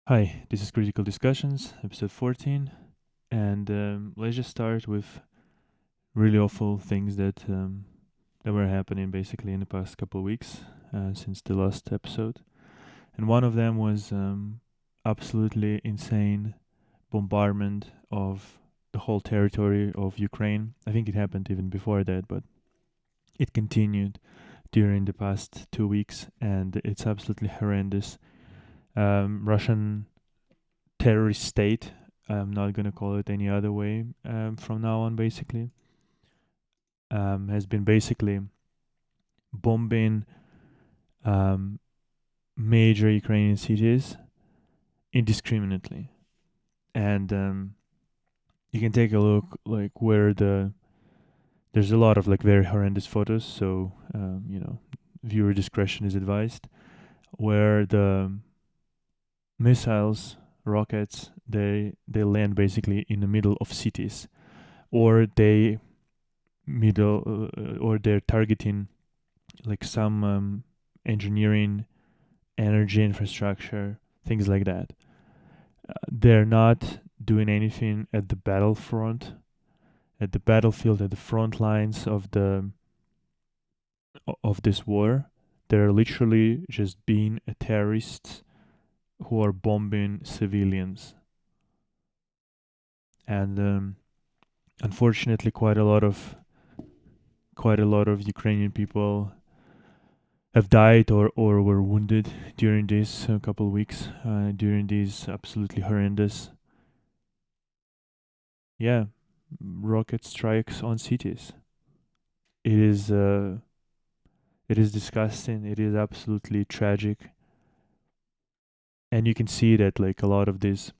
Hi, this is Critical Discussions, episode 14, and let's just start with really awful things that were happening basically in the past couple of weeks since the last episode. And one of them was absolutely insane bombardment of the whole territory of Ukraine. I think it happened even before that, but it continued during the past 2 weeks, and it's absolutely horrendous. Russian terrorist state. I'm not gonna call it any other way from now on. Basically, has been basically bombing um, major Ukrainian cities indiscriminately, and you can take a look like where there's a lot of like very horrendous photos. So viewer discretion is advised. Where the missiles, rockets, they land basically in the middle of cities, or they're targeting like some engineering, energy infrastructure, things like that. They're not doing anything at the battlefront, at the battlefield, at the front lines of this war. They're literally just being a terrorists who are bombing civilians, and unfortunately, quite a lot of Ukrainian people have died or were wounded during these couple of weeks, during these absolutely horrendous, yeah, rocket strikes on cities. It is, it is disgusting. It is absolutely tragic, and you can see that like a lot of these,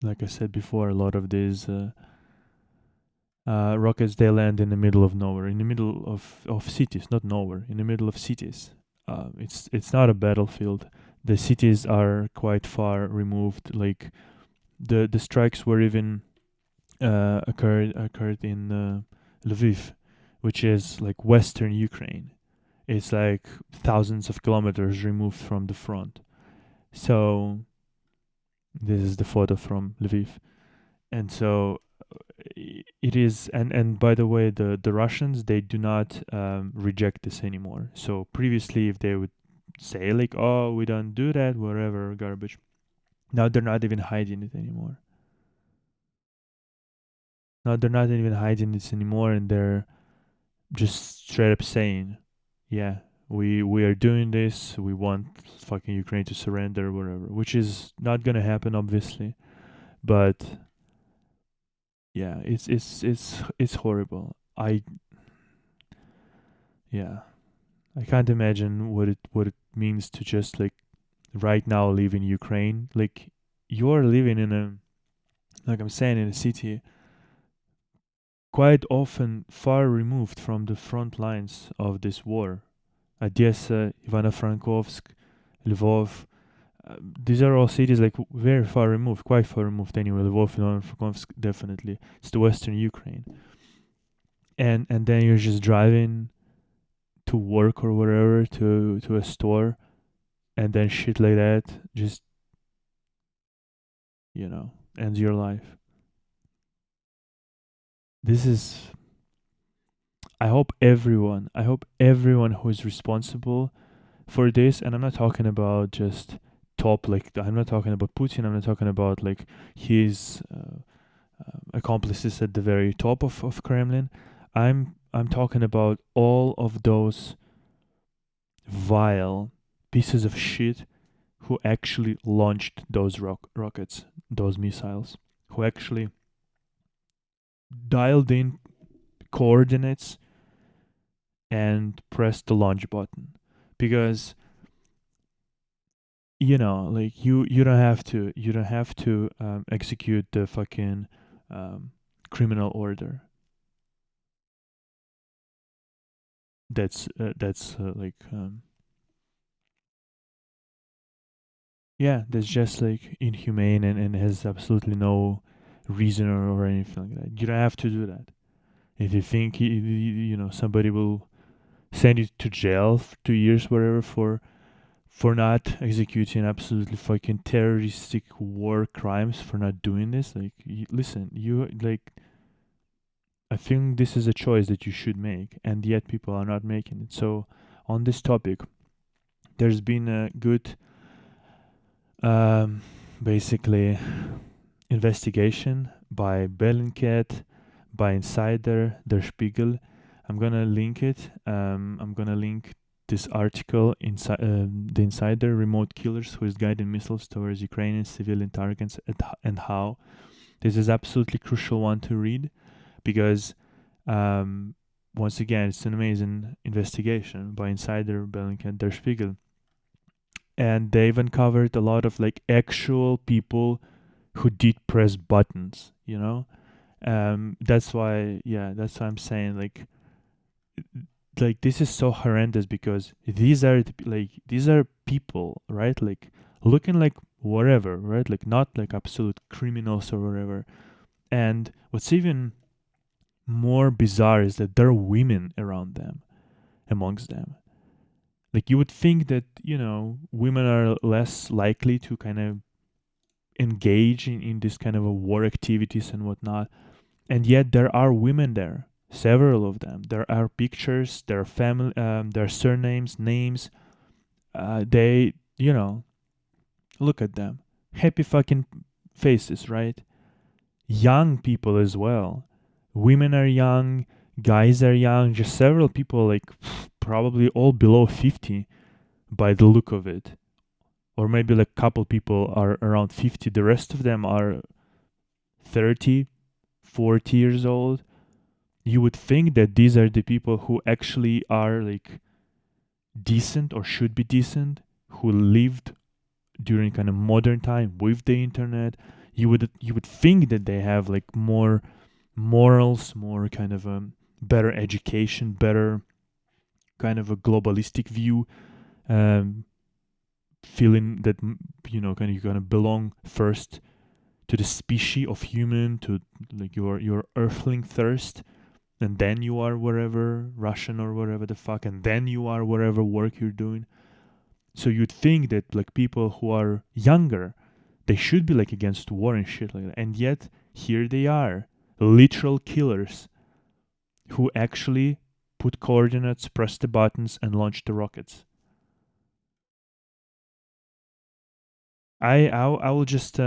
like I said before, a lot of these rockets they land in the middle of nowhere, in the middle of cities, not nowhere, in the middle of cities. It's not a battlefield. The cities are quite far removed. Like the strikes were even occurred in Lviv, which is like western Ukraine. It's like thousands of kilometers removed from the front. So this is the photo from Lviv, and so it is. And by the way, the Russians they do not reject this anymore. So previously, if they would say like, "Oh, we don't do that," whatever garbage. Now they're not even hiding it anymore. Now they're not even hiding this anymore, and they're just straight up saying, "Yeah, we are doing this. We want fucking Ukraine to surrender, whatever." Which is not gonna happen, obviously, but yeah, it's horrible. Yeah, I can't imagine what it means to just like right now live in Ukraine. Like you're living in a, like I'm saying, in a city quite often far removed from the front lines of this war. Odessa, Ivano-Frankovsk, Lvov. These are all cities like very far removed, quite far removed anyway. Lvov, Ivano-Frankovsk, definitely. It's the western Ukraine, and then you're just driving to work or whatever, to a store, and then shit like that just ends your life. This is, I hope everyone who is responsible for this, and I'm not talking about just top, like I'm not talking about Putin, I'm not talking about like his accomplices at the very top of Kremlin. I'm talking about all of those vile pieces of shit who actually launched those rockets, those missiles, who actually dialed in coordinates and pressed the launch button. Because like you don't have to execute the fucking criminal order. That's like yeah, that's just like inhumane, and has absolutely no reason or anything like that. You don't have to do that. If you think somebody will send you to jail for 2 years, whatever, for not executing absolutely fucking terroristic war crimes, for not doing this. Like, listen, you like. I think this is a choice that you should make, and yet people are not making it. So, on this topic, there's been a good, um, basically, investigation by Bellingcat, by Insider, Der Spiegel. I'm gonna link it. I'm gonna link this article inside the Insider: Remote Killers Who is Guiding Missiles Towards Ukrainian Civilian Targets and How. This is absolutely crucial one to read because, once again, it's an amazing investigation by Insider, Bellingcat, Der Spiegel, and they've uncovered a lot of like actual people who did press buttons. That's why, yeah, that's why I'm saying like this is so horrendous because these are people, right? Like looking like whatever, right? Like not like absolute criminals or whatever. And what's even more bizarre is that there are women around them, amongst them. Like you would think that, women are less likely to kind of engage in this kind of a war activities and whatnot. And yet there are women there, several of them. There are pictures, there are family, there are surnames, names. They, look at them. Happy fucking faces, right? Young people as well. Women are young, guys are young, just several people, like probably all below 50 by the look of it. Or maybe like a couple people are around 50. The rest of them are 30, 40 years old. You would think that these are the people who actually are like decent or should be decent, who lived during kind of modern time with the internet. You would think that they have like more morals, more kind of better education, better kind of a globalistic view, um, feeling that kind of you're gonna belong first to the species of human, to like your earthling thirst, and then you are wherever Russian or whatever the fuck, and then you are whatever work you're doing. So you'd think that like people who are younger, they should be like against war and shit like that, and yet here they are, literal killers who actually put coordinates, press the buttons, and launch the rockets. I will just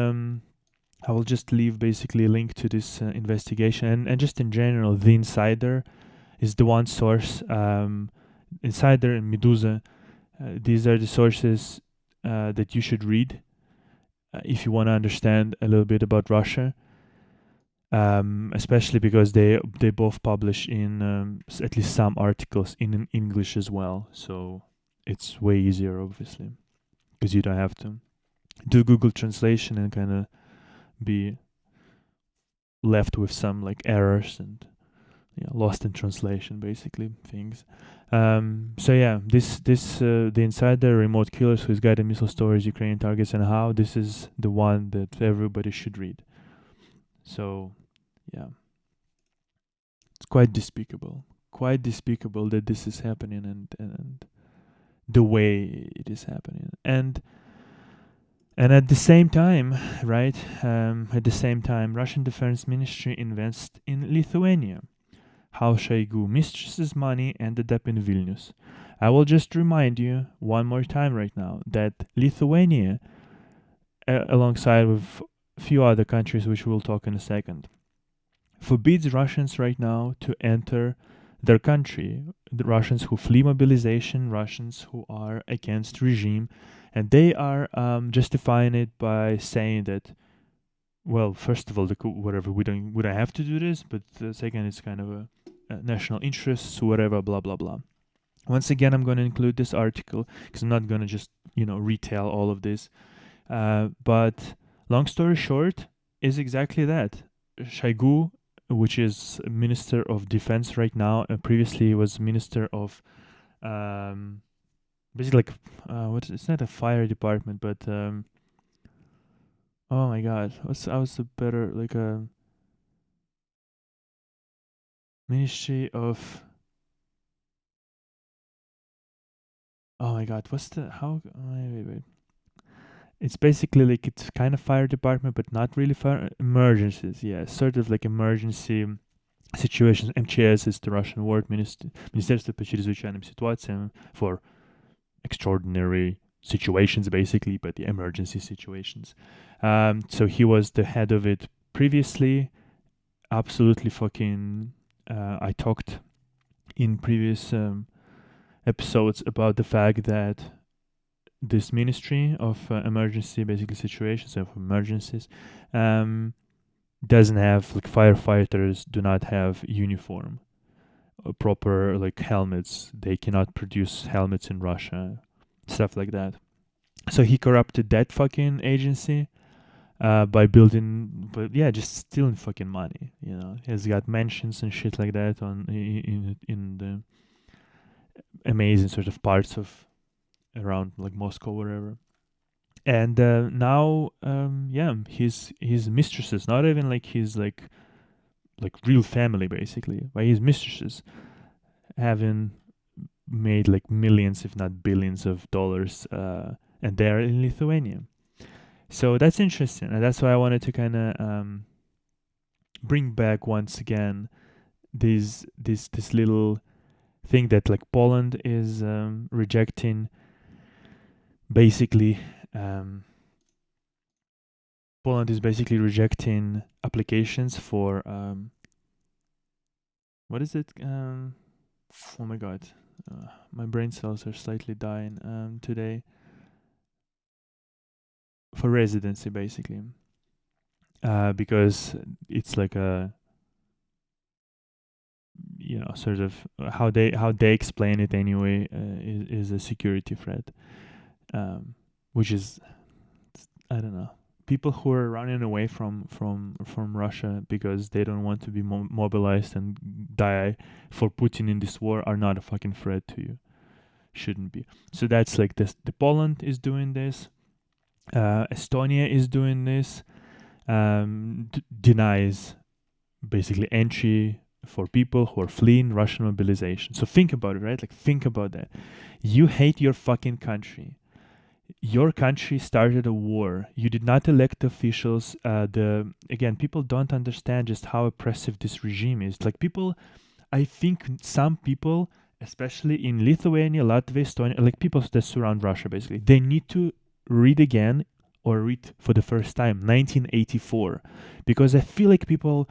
leave basically a link to this investigation, and just in general, the Insider is the one source. Insider and Medusa, these are the sources that you should read if you want to understand a little bit about Russia. Especially because they both publish in at least some articles in English as well, so it's way easier, obviously, because you don't have to do Google translation and kind of be left with some like errors and lost in translation, basically things. So yeah, this the Insider: Remote Killers Who is Guided Missile Storage Ukrainian Targets and How. This is the one that everybody should read. So yeah, it's quite despicable. Quite despicable that this is happening, and the way it is happening. And at the same time, right? At the same time, Russian Defense Ministry invests in Lithuania. How Shoigu mistress's money ended up in Vilnius. I will just remind you one more time right now that Lithuania, alongside with a few other countries which we'll talk in a second, forbids Russians right now to enter their country. The Russians who flee mobilization, Russians who are against regime, and they are justifying it by saying that, well, first of all, whatever, we don't have to do this, but second, it's kind of a national interests, whatever, blah blah blah. Once again, I'm going to include this article because I'm not going to just retell all of this. But long story short, is exactly that. Shoigu, which is Minister of Defense right now, previously was Minister of basically like it's not a fire department, but oh my god, I was a better like a Ministry of oh my god, what's the how? Wait. It's basically like it's kind of fire department, but not really fire emergencies. Yeah, sort of like emergency situations. МЧС is the Russian word, Министерство по чрезвычайным ситуациям, for extraordinary situations, basically, but the emergency situations. So he was the head of it previously. Absolutely fucking. I talked in previous episodes about the fact that this ministry of emergency, basically situations of emergencies, doesn't have like firefighters do not have uniform, proper like helmets. They cannot produce helmets in Russia, stuff like that. So he corrupted that fucking agency by building, but yeah, just stealing fucking money. You know, he's got mansions and shit like that on in the amazing sort of parts of around like Moscow, wherever. And now, yeah, his mistresses, not even like his like real family, basically, but his mistresses having made like millions, if not billions, of dollars, and they're in Lithuania. So that's interesting, and that's why I wanted to kind of bring back once again this little thing that like Poland is rejecting, basically. Poland is basically rejecting applications for what is it? Oh my god, my brain cells are slightly dying today. For residency, basically, because it's like a sort of how they explain it anyway, is a security threat, which is, I don't know. People who are running away from Russia because they don't want to be mobilized and die for Putin in this war are not a fucking threat to you. Shouldn't be. So that's like this. The Poland is doing this. Estonia is doing this. Denies basically entry for people who are fleeing Russian mobilization. So think about it, right? Like think about that. You hate your fucking country. Your country started a war. You did not elect officials. People don't understand just how oppressive this regime is. Like people, I think some people, especially in Lithuania, Latvia, Estonia, like people that surround Russia, basically, they need to read again or read for the first time 1984, because I feel like people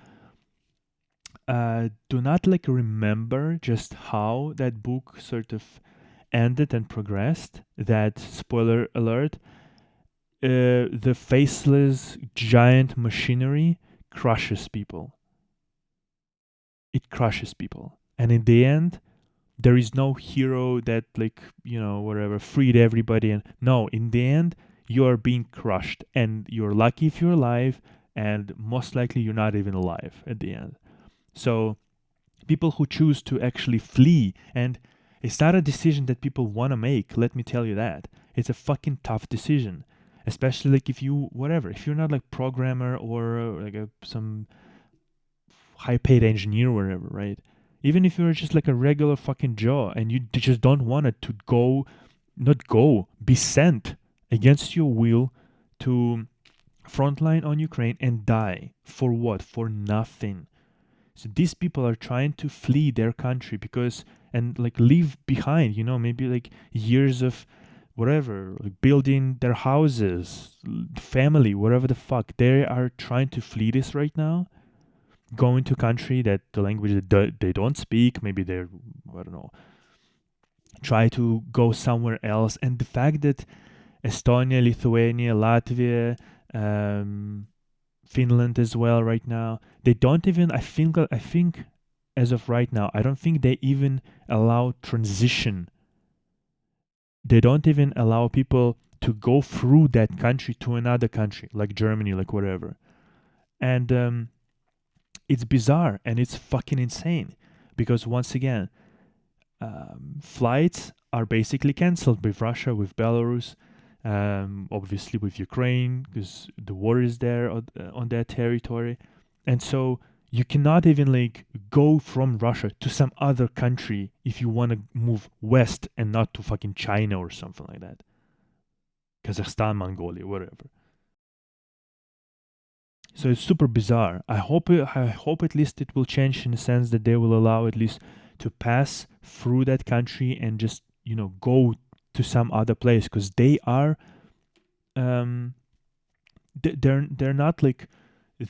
do not like remember just how that book sort of ended and progressed. That, spoiler alert, the faceless giant machinery crushes people. It crushes people, and in the end, there is no hero that whatever freed everybody. And no, in the end, you are being crushed, and you're lucky if you're alive, and most likely you're not even alive at the end. So people who choose to actually flee, and it's not a decision that people want to make, let me tell you that. It's a fucking tough decision. Especially like if you're not like programmer or like some high paid engineer or whatever, right? Even if you're just like a regular fucking Joe and you just don't want it to be sent against your will to frontline on Ukraine and die. For what? For nothing. So these people are trying to flee their country and like leave behind, maybe like years of whatever, like building their houses, family, whatever the fuck. They are trying to flee this right now, going to a country that the language they don't speak. Maybe they're, I don't know, try to go somewhere else. And the fact that Estonia, Lithuania, Latvia, Finland as well right now, they don't even, I think as of right now, I don't think they even allow transition. They don't even allow people to go through that country to another country, like Germany, like whatever. And it's bizarre and it's fucking insane, because once again, flights are basically cancelled with Russia, with Belarus, obviously with Ukraine, because the war is there on their territory. And so You cannot even like go from Russia to some other country if you want to move west and not to fucking China or something like that. Kazakhstan, Mongolia, whatever. So it's super bizarre. I hope at least it will change in the sense that they will allow at least to pass through that country and just go to some other place, because they are um they're not like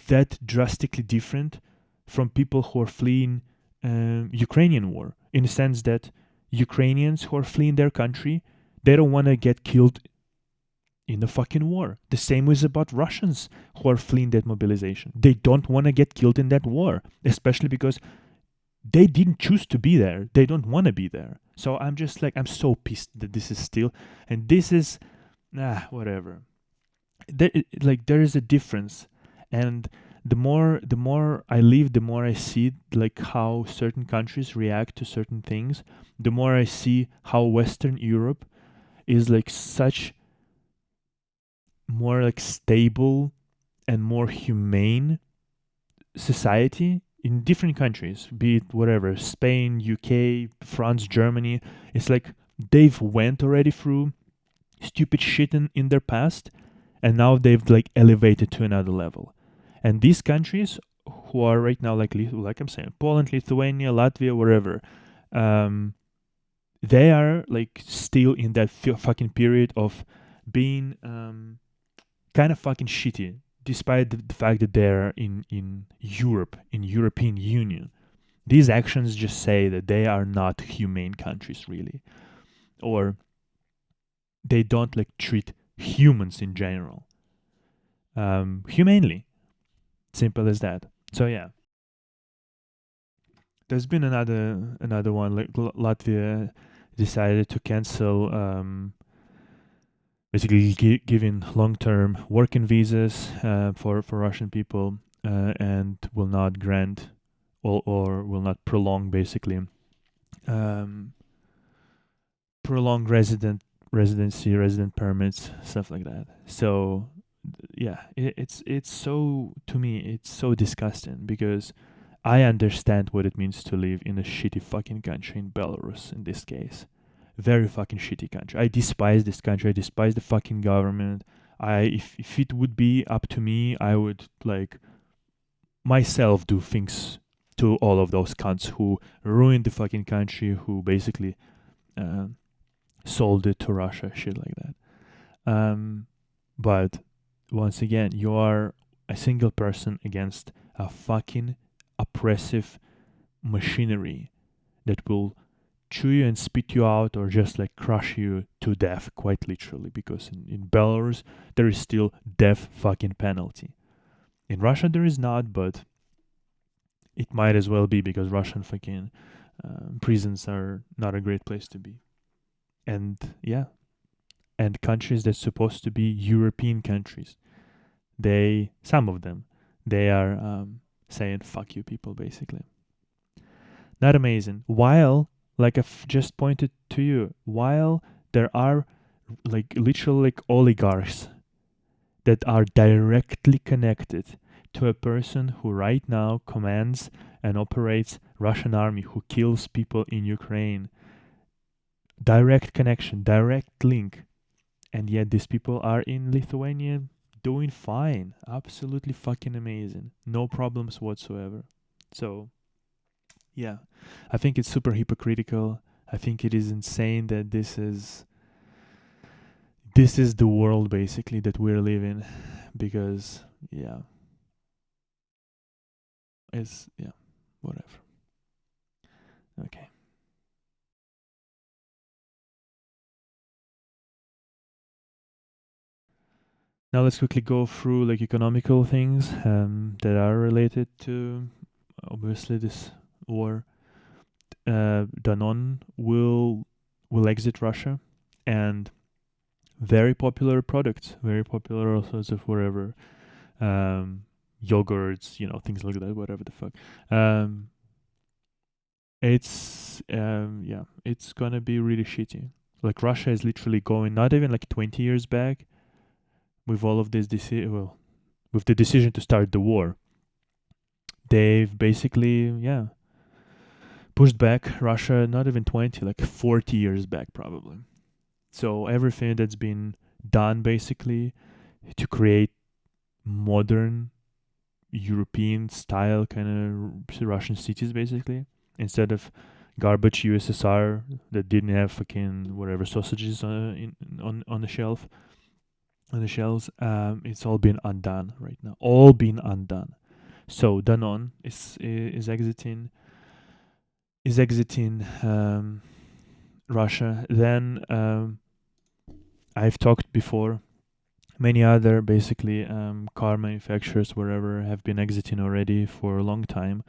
that drastically different from people who are fleeing Ukrainian war, in the sense that Ukrainians who are fleeing their country, they don't want to get killed in the fucking war. The same is about Russians who are fleeing that mobilization. They don't want to get killed in that war, especially because they didn't choose to be there. They don't want to be there. So I'm just like, I'm so pissed that this is still, and this is, whatever. There is a difference, and the more I live, the more I see like how certain countries react to certain things. The more I see how Western Europe is like such more like stable and more humane society in different countries, be it whatever, Spain, UK, France, Germany. It's like they've went already through stupid shit in their past, and now they've like elevated to another level. And these countries who are right now like I'm saying, Poland, Lithuania, Latvia, wherever, they are like still in that fucking period of being kind of fucking shitty, despite the fact that they're in Europe, in European Union. These actions just say that they are not humane countries, really, or they don't like treat humans in general humanely. Simple as that. So yeah, there's been another one. Like Latvia decided to cancel basically giving long-term working visas for Russian people, and will not grant or will not prolong basically prolong resident permits, stuff like that. So yeah, it's so, to me it's so disgusting, because I understand what it means to live in a shitty fucking country, in Belarus in this case. Very fucking shitty country. I despise this country. I despise the fucking government. If it would be up to me, I would like myself do things to all of those cunts who ruined the fucking country, who basically uh, sold it to Russia, shit like that. But once again, you are a single person against a fucking oppressive machinery that will chew you and spit you out, or just like crush you to death, quite literally, because in Belarus there is still death fucking penalty. In Russia there is not, but it might as well be, because Russian fucking prisons are not a great place to be. And yeah, and countries that's supposed to be European countries, some of them, they are saying fuck you people, basically. Not amazing. While, like I've just pointed to you, while there are like literally like oligarchs that are directly connected to a person who right now commands and operates Russian army, who kills people in Ukraine. Direct connection, direct link. And yet these people are in Lithuania doing fine. Absolutely fucking amazing. No problems whatsoever. So yeah, I think it's super hypocritical. I think it is insane that this is the world basically that we're living, because yeah, it's yeah, whatever. Okay. Now let's quickly go through like economical things that are related to obviously this war. Danone will exit Russia, and very popular products, very popular all sorts of whatever, yogurts, things like that, whatever the fuck. It's yeah, it's gonna be really shitty. Like Russia is literally going not even like 20 years back with all of this with the decision to start the war. they've basically pushed back Russia not even 20, like 40 years back probably. So everything that's been done basically to create modern European style kind of Russian cities basically, instead of garbage USSR that didn't have fucking whatever sausages on the shelf on the shelves. It's all been undone right now. All been undone. So Danone is exiting Russia. Then I've talked before. Many other basically car manufacturers wherever have been exiting already for a long time,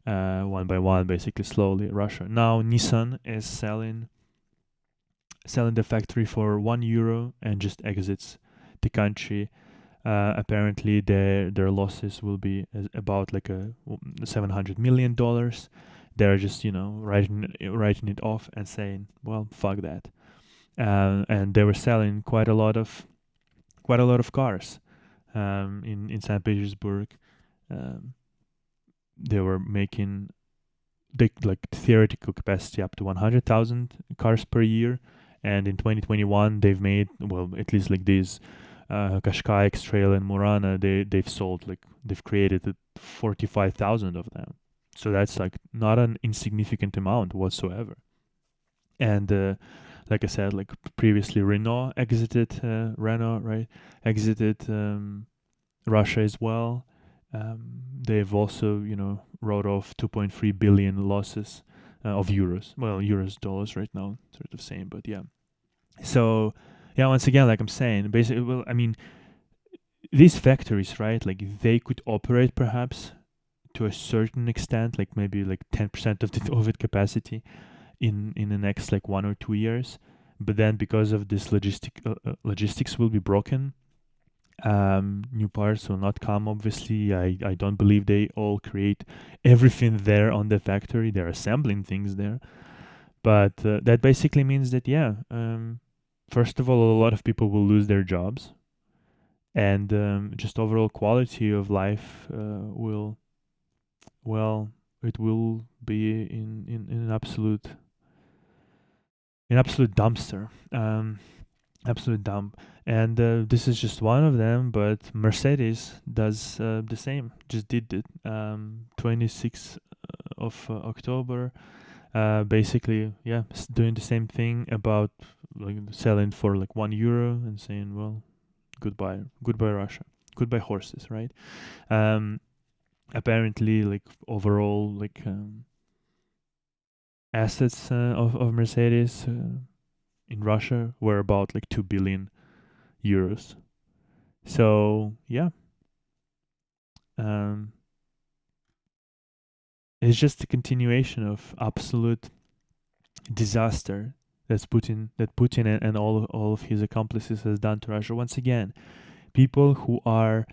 one by one, basically slowly. Russia now. Nissan is selling the factory for €1 and just exits the country. Apparently, their losses will be about like a $700 million. They're just writing it off and saying, well, fuck that. And they were selling quite a lot of cars in St. Petersburg. They were making like theoretical capacity up to 100,000 cars per year, and in 2021 they've made, well, at least like these Qashqai, X-Trail and Murana, they've sold, like they've created 45,000 of them. So that's like not an insignificant amount whatsoever. And like I said, like previously, Renault exited Russia as well. They've also wrote off 2.3 billion losses of euros. Well, euros, dollars right now, sort of same, but yeah. So yeah, once again, like I'm saying, basically, well, I mean, these factories, right? Like they could operate perhaps to a certain extent, like maybe like 10% of its capacity in the next like 1 or 2 years, but then because of this logistics will be broken. New parts will not come, obviously. I don't believe they all create everything there on the factory. They're assembling things there, but that basically means that first of all, a lot of people will lose their jobs, and just overall quality of life will be in an absolute dumpster. Absolute dump. And this is just one of them, but Mercedes does the same. Just did it. 26th of October. Basically, doing the same thing about like selling for like €1 and saying, well, goodbye Russia, goodbye horses, right? Apparently, like overall, like assets of Mercedes in Russia were about like 2 billion euros. So it's just a continuation of absolute disaster that Putin and all of his accomplices has done to Russia. Once again, people who are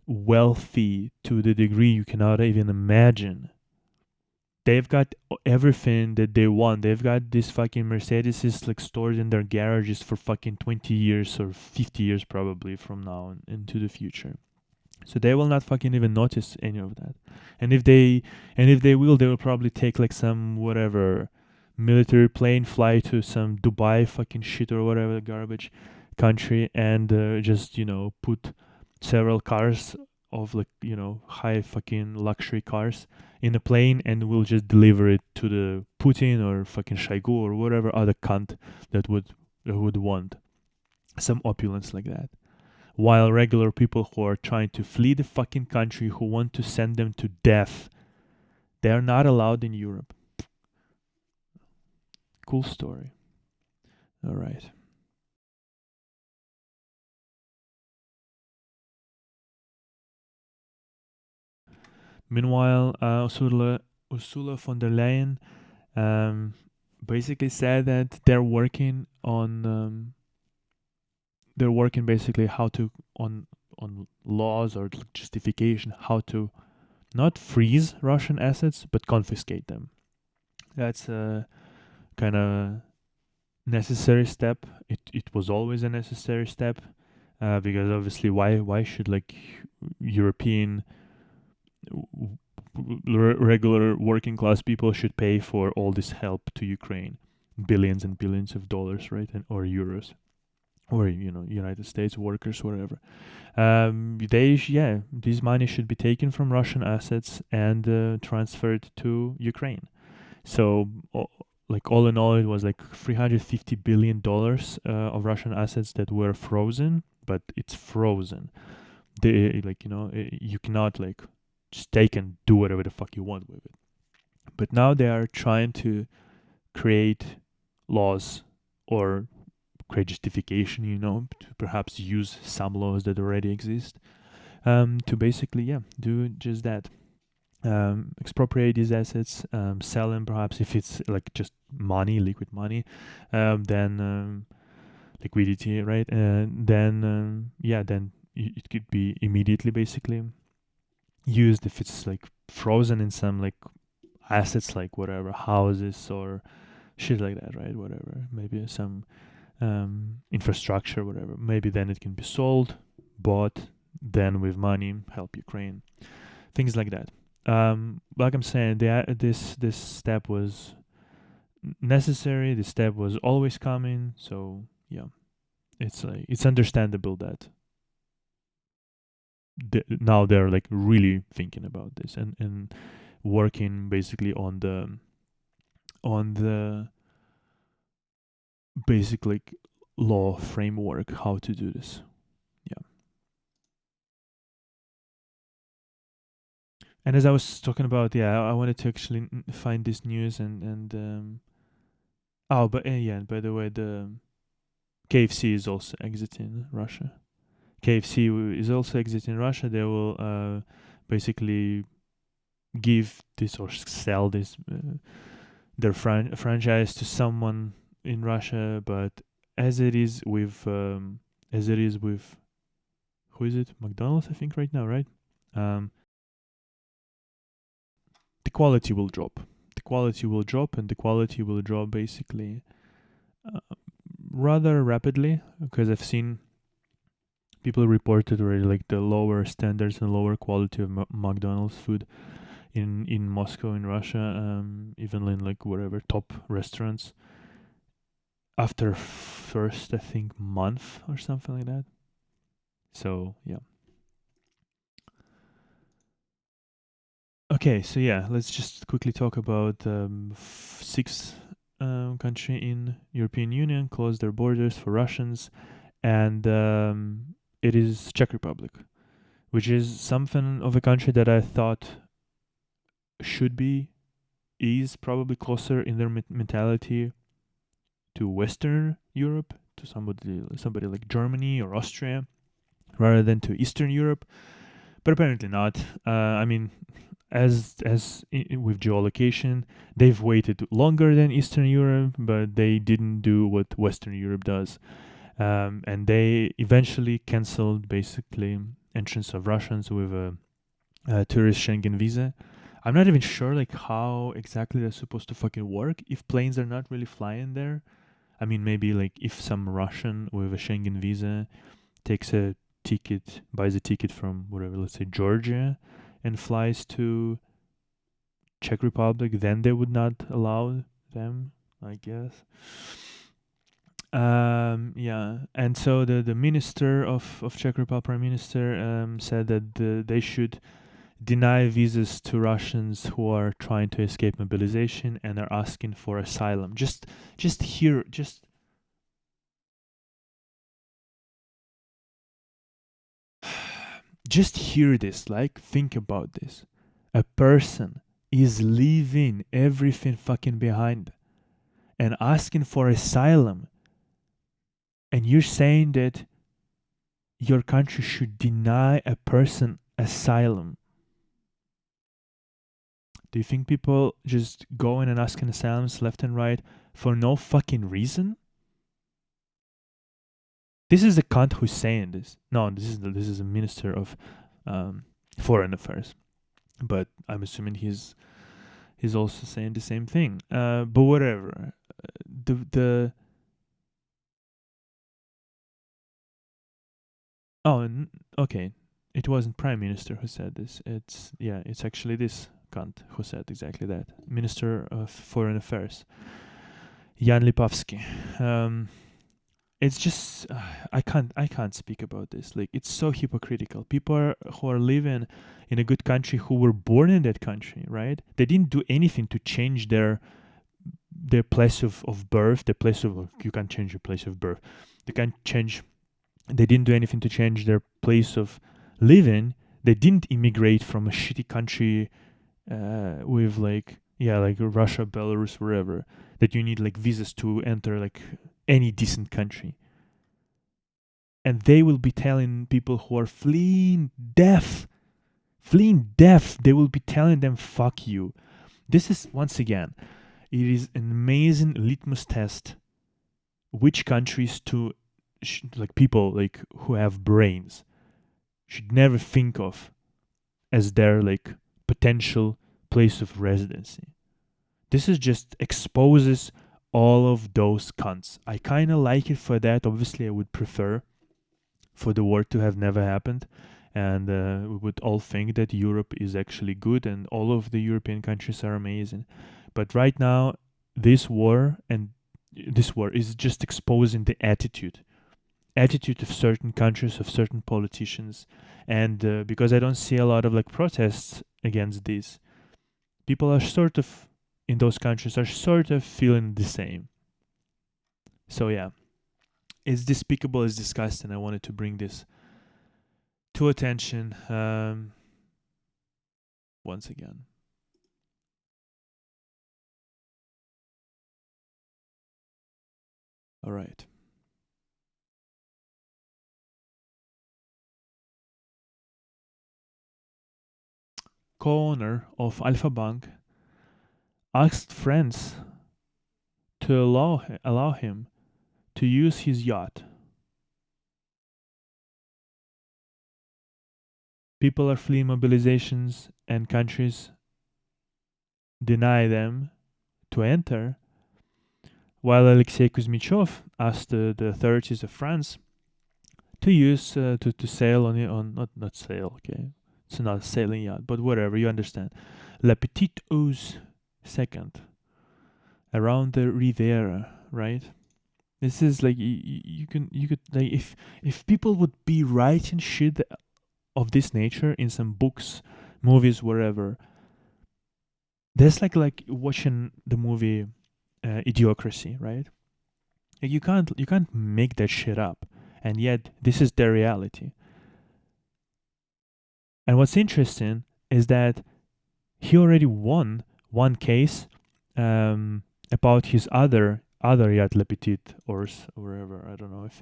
wealthy to the degree you cannot even imagine. They've got everything that they want. They've got these fucking Mercedeses like stored in their garages for fucking 20 years or 50 years probably from now into the future. So they will not fucking even notice any of that. And if they will, they will probably take like some whatever military plane, fly to some Dubai fucking shit or whatever garbage country, and just put several cars of like high fucking luxury cars in a plane, and we'll just deliver it to the Putin or fucking Shoigu or whatever other cunt that would want some opulence like that. While regular people who are trying to flee the fucking country, who want to send them to death, they are not allowed in Europe. Cool story. All right. Meanwhile, Ursula von der Leyen basically said that they're working basically how to on laws or justification how to not freeze Russian assets but confiscate them. That's a kind of necessary step. It was always a necessary step because obviously why should like European regular working class people should pay for all this help to Ukraine, billions and billions of dollars, right, and or euros, or United States workers, whatever. This money should be taken from Russian assets and transferred to Ukraine. So, like all in all, it was like $350 billion of Russian assets that were frozen, but it's frozen. You cannot like just take and do whatever the fuck you want with it. But now they are trying to create laws or create justification, to perhaps use some laws that already exist, to basically, do just that. Expropriate these assets, sell them perhaps if it's like just money, liquid money, then liquidity, right? Then it could be immediately basically used if it's like frozen in some like assets, like whatever, houses or shit like that, right? Whatever, maybe some infrastructure, whatever. Maybe then it can be sold, bought, then with money help Ukraine, things like that. Like I'm saying, this step was necessary. This step was always coming. So yeah, it's understandable that now they're like really thinking about this and working basically on the basic like law framework how to do this. Yeah. And as I was talking about, I wanted to actually find this news and by the way, the KFC is also exiting Russia. KFC is also exiting Russia. They will basically give this or sell this their franchise to someone in Russia, but as it is with who is it? McDonald's, I think, right now, right? The quality will drop. The quality will drop, and the quality will drop basically uh, rather rapidly, because I've seen people reported already like the lower standards and lower quality of McDonald's food in Moscow, in Russia, even in like whatever top restaurants after first, I think, month or something like that. So yeah. Okay, so let's just quickly talk about six country in European Union closed their borders for Russians, and it is Czech Republic, which is something of a country that I thought is probably closer in their mentality to Western Europe, to somebody like Germany or Austria, rather than to Eastern Europe. But apparently not. I mean, as with geolocation, they've waited longer than Eastern Europe, but they didn't do what Western Europe does, and they eventually canceled basically entrance of Russians with a tourist Schengen visa. I'm not even sure like how exactly that's supposed to fucking work if planes are not really flying there. I mean, maybe like if some Russian with a Schengen visa buys a ticket from whatever, let's say Georgia, and flies to Czech Republic, then they would not allow them, I guess. And so the minister of Czech Republic, Prime Minister, said that they should deny visas to Russians who are trying to escape mobilization and are asking for asylum. Just hear this, like think about this. A person is leaving everything fucking behind and asking for asylum, and you're saying that your country should deny a person asylum. Do you think people just go in and asking asylums left and right for no fucking reason? This is the cunt who's saying this. No, this is a minister of foreign affairs, but I'm assuming he's also saying the same thing. But whatever. The okay. It wasn't prime minister who said this. It's actually this cunt who said exactly that. Minister of Foreign Affairs, Jan Lipavsky. It's just I can't speak about this. Like, it's so hypocritical. People who are living in a good country, who were born in that country, right? They didn't do anything to change their place of birth. The place of you can't change your place of birth. They can't change. They didn't do anything to change their place of living. They didn't immigrate from a shitty country with like Russia, Belarus, wherever, that you need like visas to enter like any decent country. And they will be telling people who are fleeing death, they will be telling them, fuck you. This is, once again, it is an amazing litmus test which countries to like people like who have brains should never think of as their like potential place of residency. This is just exposes all of those cunts. I kind of like it for that. Obviously, I would prefer for the war to have never happened, and we would all think that Europe is actually good and all of the European countries are amazing. But right now, this war is just exposing the attitude of certain countries, of certain politicians, and because I don't see a lot of like protests against this, people are sort of in those countries are sort of feeling the same. So yeah, it's despicable, it's disgusting. I wanted to bring this to attention once again. All right. Co-owner of Alpha Bank asked friends to allow him to use his yacht. People are fleeing mobilizations and countries deny them to enter, while Alexei Kuzmichov asked the authorities of France to use to sail on not sail, okay, it's not a sailing yacht, but whatever, you understand, La Petite Ose second around the Riviera, right? This is like you could like if people would be writing shit of this nature in some books, movies, wherever. There's like watching the movie Idiocracy, right? Like you can't make that shit up, and yet this is the reality. And what's interesting is that he already won one case about his other yacht, Le Petit Ours, or wherever. I don't know if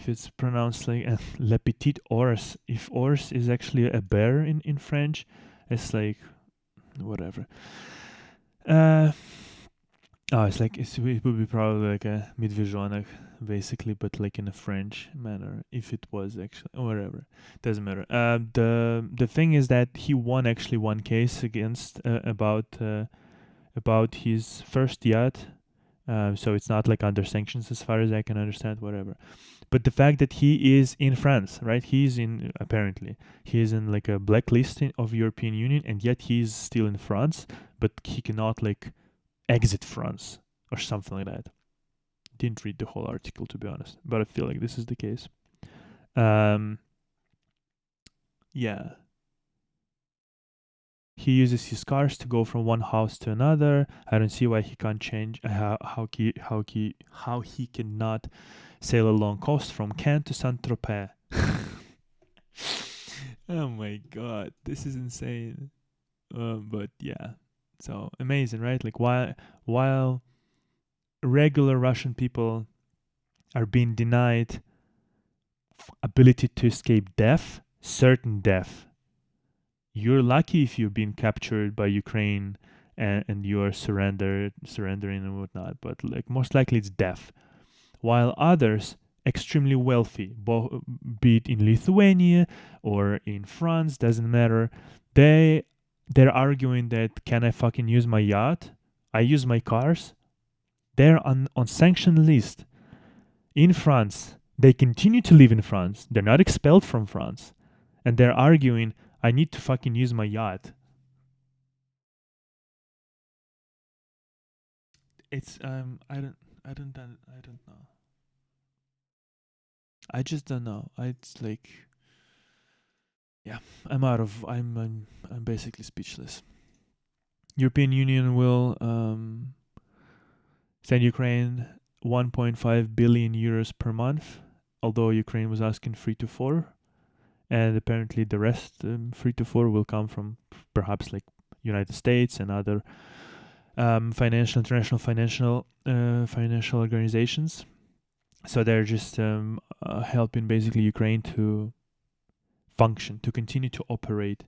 it's pronounced like Le Petit Ours. If ours is actually a bear in French, it's like whatever. It would be probably like a medvежонок, basically, but like in a French manner. If it was actually, or whatever, doesn't matter. The thing is that he won actually one case against about his first yacht. So it's not like under sanctions as far as I can understand, whatever. But the fact that he is in France, right? He is in like a blacklisting of European Union, and yet he's still in France, but he cannot like exit France or something like that. Didn't read the whole article, to be honest, but I feel like this is the case. Yeah. He uses his cars to go from one house to another. I don't see why he can't change how he cannot sail a long coast from Cannes to Saint-Tropez. Oh my god, this is insane. But yeah, so amazing, right? Like while regular Russian people are being denied ability to escape death, certain death. You're lucky if you're being captured by Ukraine and you are surrendering and whatnot, but like most likely it's death. While others, extremely wealthy, be it in Lithuania or in France, doesn't matter, they're arguing that can I fucking use my yacht? I use my cars. They're on sanctioned list in France. They continue to live in France. They're not expelled from France, and they're arguing I need to fucking use my yacht. it's I don't know. I just don't know. It's like, yeah, I'm basically speechless. European Union will send Ukraine 1.5 billion euros per month, although Ukraine was asking 3 to 4, and apparently the rest, 3 to 4, will come from perhaps like United States and other international financial organizations. So they're just helping basically Ukraine to function, to continue to operate.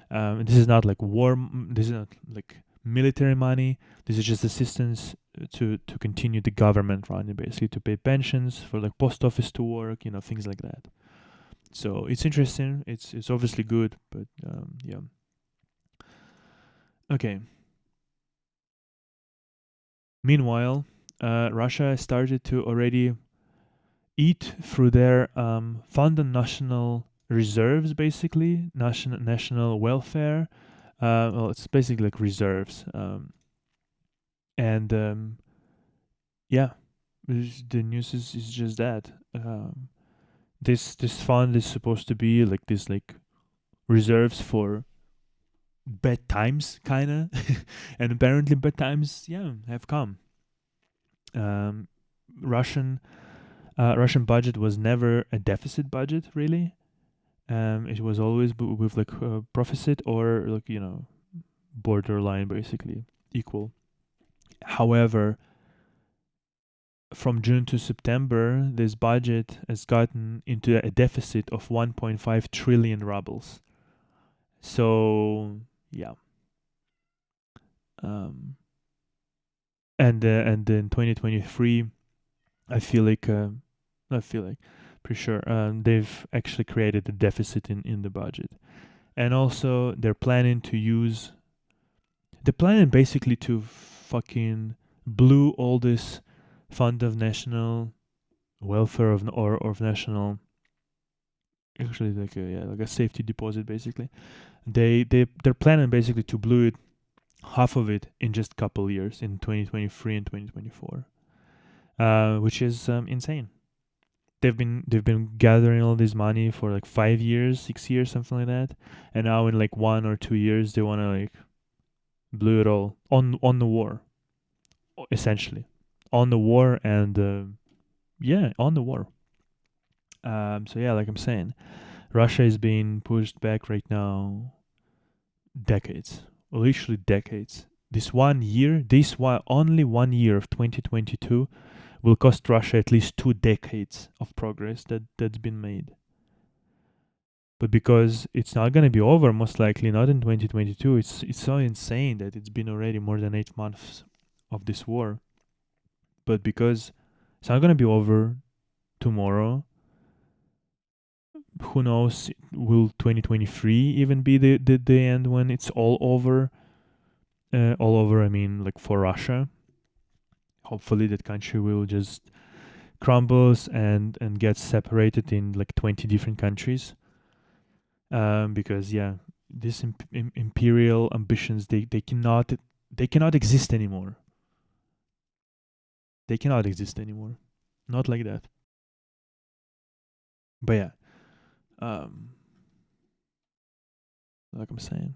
This is not like war. This is not like military money. This is just assistance to continue the government running, basically to pay pensions for like post office to work, things like that. So it's interesting. It's obviously good, but yeah. Okay. Meanwhile, Russia started to already eat through their fund and national reserves, basically national welfare. Well, it's basically like reserves, and yeah, the news is just that. This fund is supposed to be like this like reserves for bad times, kinda, and apparently bad times, yeah, have come. Um, Russian Russian budget was never a deficit budget, really. It was always with like profit or like borderline, basically equal. However, from June to September, this budget has gotten into a deficit of 1.5 trillion rubles. So yeah, um, and in 2023, I feel like pretty sure they've actually created a deficit in the budget, and also they're planning basically to fucking blew all this fund of national welfare or of national, actually like a safety deposit, basically. They're planning basically to blew it, half of it, in just couple years, in 2023 and 2024, which is insane. They've been gathering all this money for like 5 years, 6 years, something like that, and now in like 1 or 2 years they want to like blew it all on the war, essentially, on the war, and yeah, on the war. So yeah, like I'm saying, Russia is being pushed back right now, decades, literally decades. Only 1 year of 2022 will cost Russia at least 2 decades of progress that's been made. But because it's not going to be over, most likely not in 2022, it's so insane that it's been already more than 8 months of this war. But because it's not going to be over tomorrow, who knows, will 2023 even be the end when it's all over? All over, I mean, like for Russia. Hopefully that country will just crumbles and get separated in like 20 different countries. Because yeah, these imperial ambitions, they cannot exist anymore. They cannot exist anymore. Not like that. But yeah, um, like I'm saying,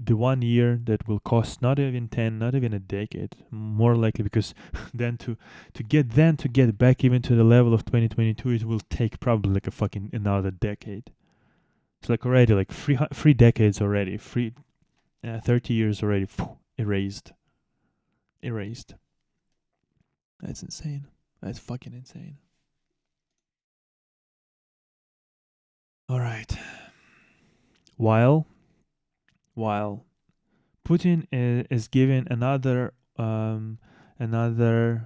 the 1 year that will cost not even 10, not even a decade, more likely, because to get back even to the level of 2022, it will take probably like a fucking another decade. It's like already like three decades already, 30 years already, erased. That's insane. That's fucking insane. All right. While Putin is giving another,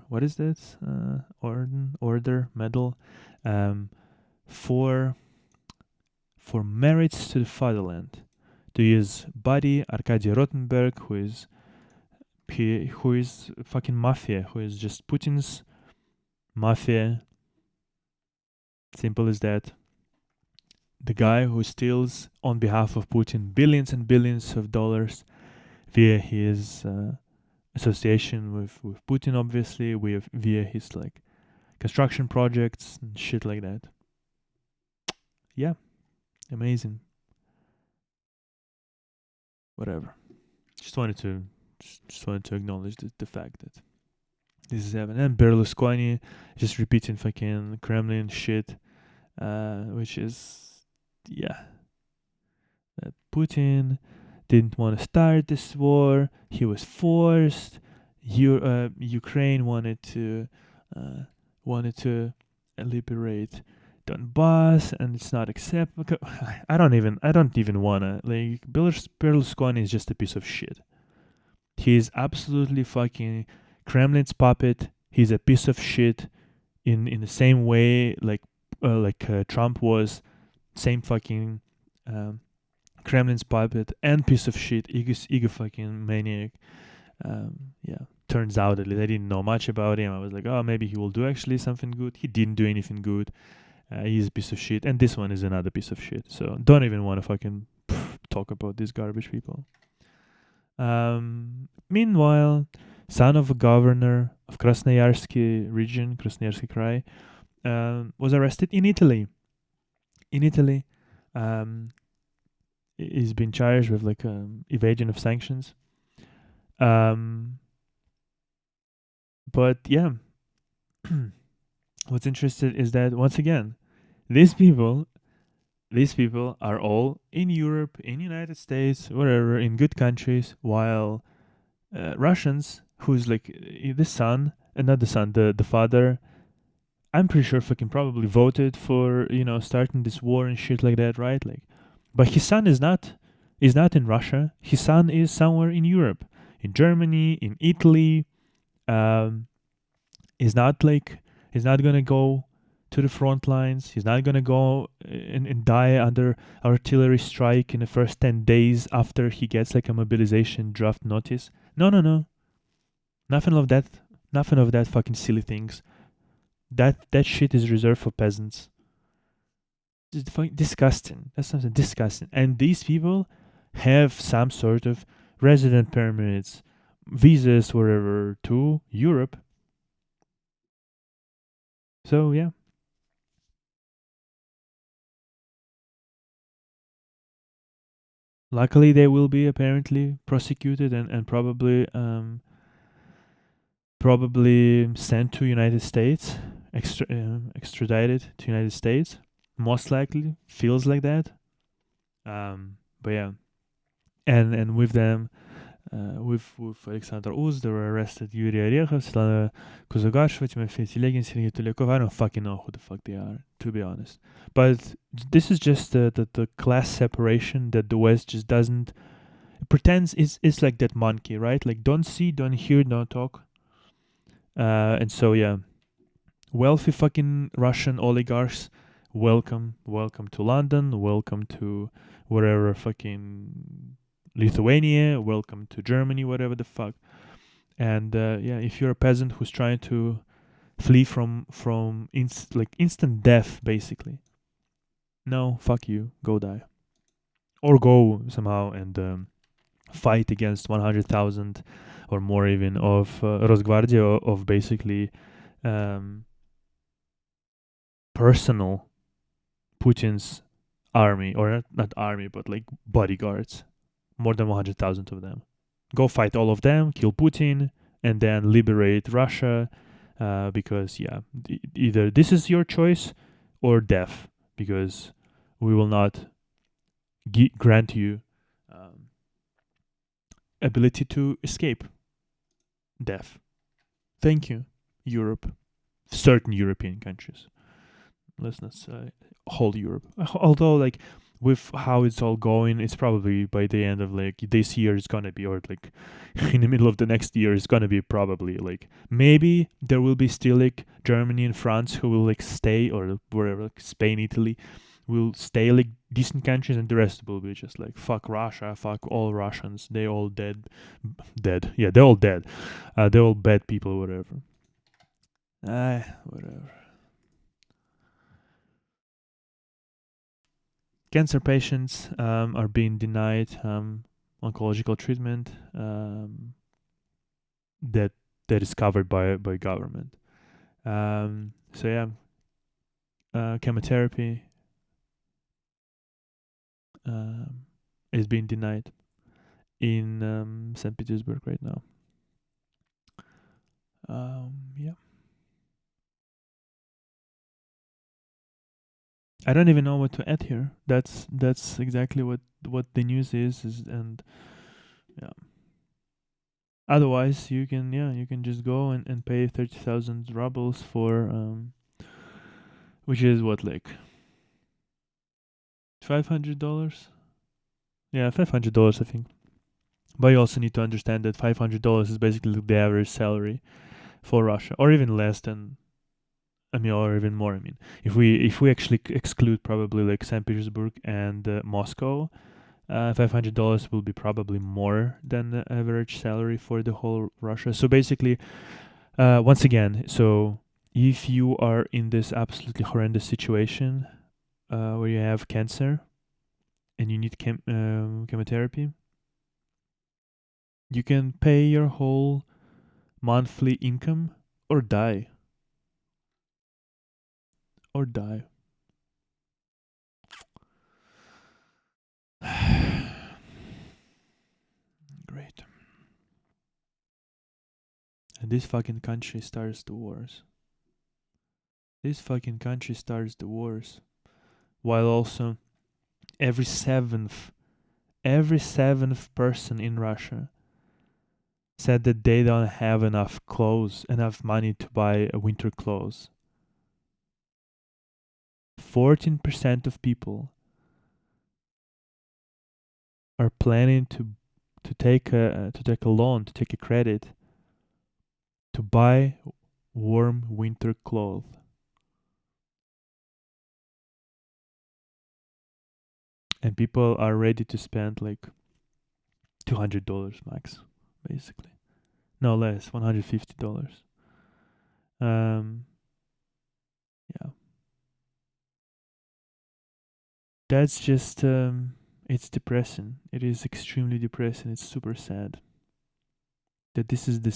what is this, order, medal, um for merits to the fatherland, to his buddy Arkady Rotenberg, who is fucking mafia, who is just Putin's mafia. Simple as that. The guy who steals on behalf of Putin billions and billions of dollars via his association with Putin, obviously, via his like construction projects and shit like that. Yeah, amazing. Whatever. Just wanted to just wanted to acknowledge the fact that this is happening. And Berlusconi just repeating fucking Kremlin shit, which is yeah. That Putin didn't want to start this war. He was forced. Ukraine uh, wanted to liberate Donbass, and it's not acceptable. I don't even wanna like. Berlusconi is just a piece of shit. He is absolutely fucking Kremlin's puppet. He's a piece of shit in the same way like Trump was. Same fucking um, Kremlin's puppet and piece of shit, ego fucking maniac. Yeah, turns out at least I didn't know much about him. I was like, oh, maybe he will do actually something good. He didn't do anything good. He's a piece of shit, and this one is another piece of shit. So don't even want to fucking talk about these garbage people. Meanwhile, son of a governor of Krasnoyarsky region, Krasnoyarsky Krai, was arrested in Italy. In Italy, he's been charged with like evasion of sanctions. But yeah, what's interesting is that once again, these people, these people are all in Europe, in United States, wherever, in good countries, while Russians, who's like the son, not the son, the father. I'm pretty sure fucking probably voted for starting this war and shit like that, right? Like, but his son is not in Russia. His son is somewhere in Europe, in Germany, in Italy. Um, he's not gonna go to the front lines. He's not gonna go and die under artillery strike in the first 10 days after he gets like a mobilization draft notice. No, no, no, nothing of that. Nothing of that fucking silly things. That shit is reserved for peasants. It's disgusting. That's something disgusting. And these people have some sort of resident permits, visas, whatever, to Europe. So yeah. Luckily, they will be apparently prosecuted and probably sent to United States, extradited to United States. Most likely, feels like that. But yeah, and with them, with Alexander Uz, they were arrested Yuri Orechov, Svetlana Kuzugasheva, Timofey Telegin, Sergei Tulyakov. I don't fucking know who the fuck they are, to be honest. But this is just the class separation that the West just doesn't pretends it's like that monkey, right? Like don't see, don't hear, don't talk. And so yeah, wealthy fucking Russian oligarchs, welcome to London, welcome to wherever fucking Lithuania, welcome to Germany, whatever the fuck. And yeah, if you're a peasant who's trying to flee from instant death, basically, no, fuck you, go die, or go somehow and fight against 100,000 or more even of Rosgvardia, of basically um, personal Putin's army, or not army, but like bodyguards, more than 100,000 of them. Go fight all of them, kill Putin, and then liberate Russia. Because yeah, either this is your choice or death, because we will not grant you ability to escape death. Thank you, Europe. Certain European countries. Let's not say whole Europe. Although, like, with how it's all going, it's probably by the end of like this year, it's gonna be, or like in the middle of the next year, it's gonna be probably like maybe there will be still like Germany and France who will like stay, or wherever, like Spain, Italy will stay like decent countries, and the rest will be just like fuck Russia, fuck all Russians, they all dead. Yeah, they're all dead. They're all bad people, whatever. Whatever. Cancer patients are being denied oncological treatment. that is covered by government. So yeah, chemotherapy is being denied in St. Petersburg right now. Yeah. I don't even know what to add here. That's exactly what the news is, and yeah. Otherwise, you can just go and pay 30,000 rubles for which is what, like $500. Yeah, $500 I think. But you also need to understand that $500 is basically the average salary for Russia, or even less than. I mean, or even more. I mean, if we actually exclude probably like St. Petersburg and Moscow, $500 will be probably more than the average salary for the whole Russia. So basically, once again, so if you are in this absolutely horrendous situation where you have cancer and you need chemotherapy, you can pay your whole monthly income or die. Or die. Great. And this fucking country starts the wars. This fucking country starts the wars. While also every seventh person in Russia said that they don't have enough clothes, enough money to buy a winter clothes. 14% of people are planning to take a loan, to take a credit to buy warm winter clothes. And people are ready to spend like $200 max, basically. No less, $150. Yeah. That's just it's depressing. It is extremely depressing. It's super sad that this is the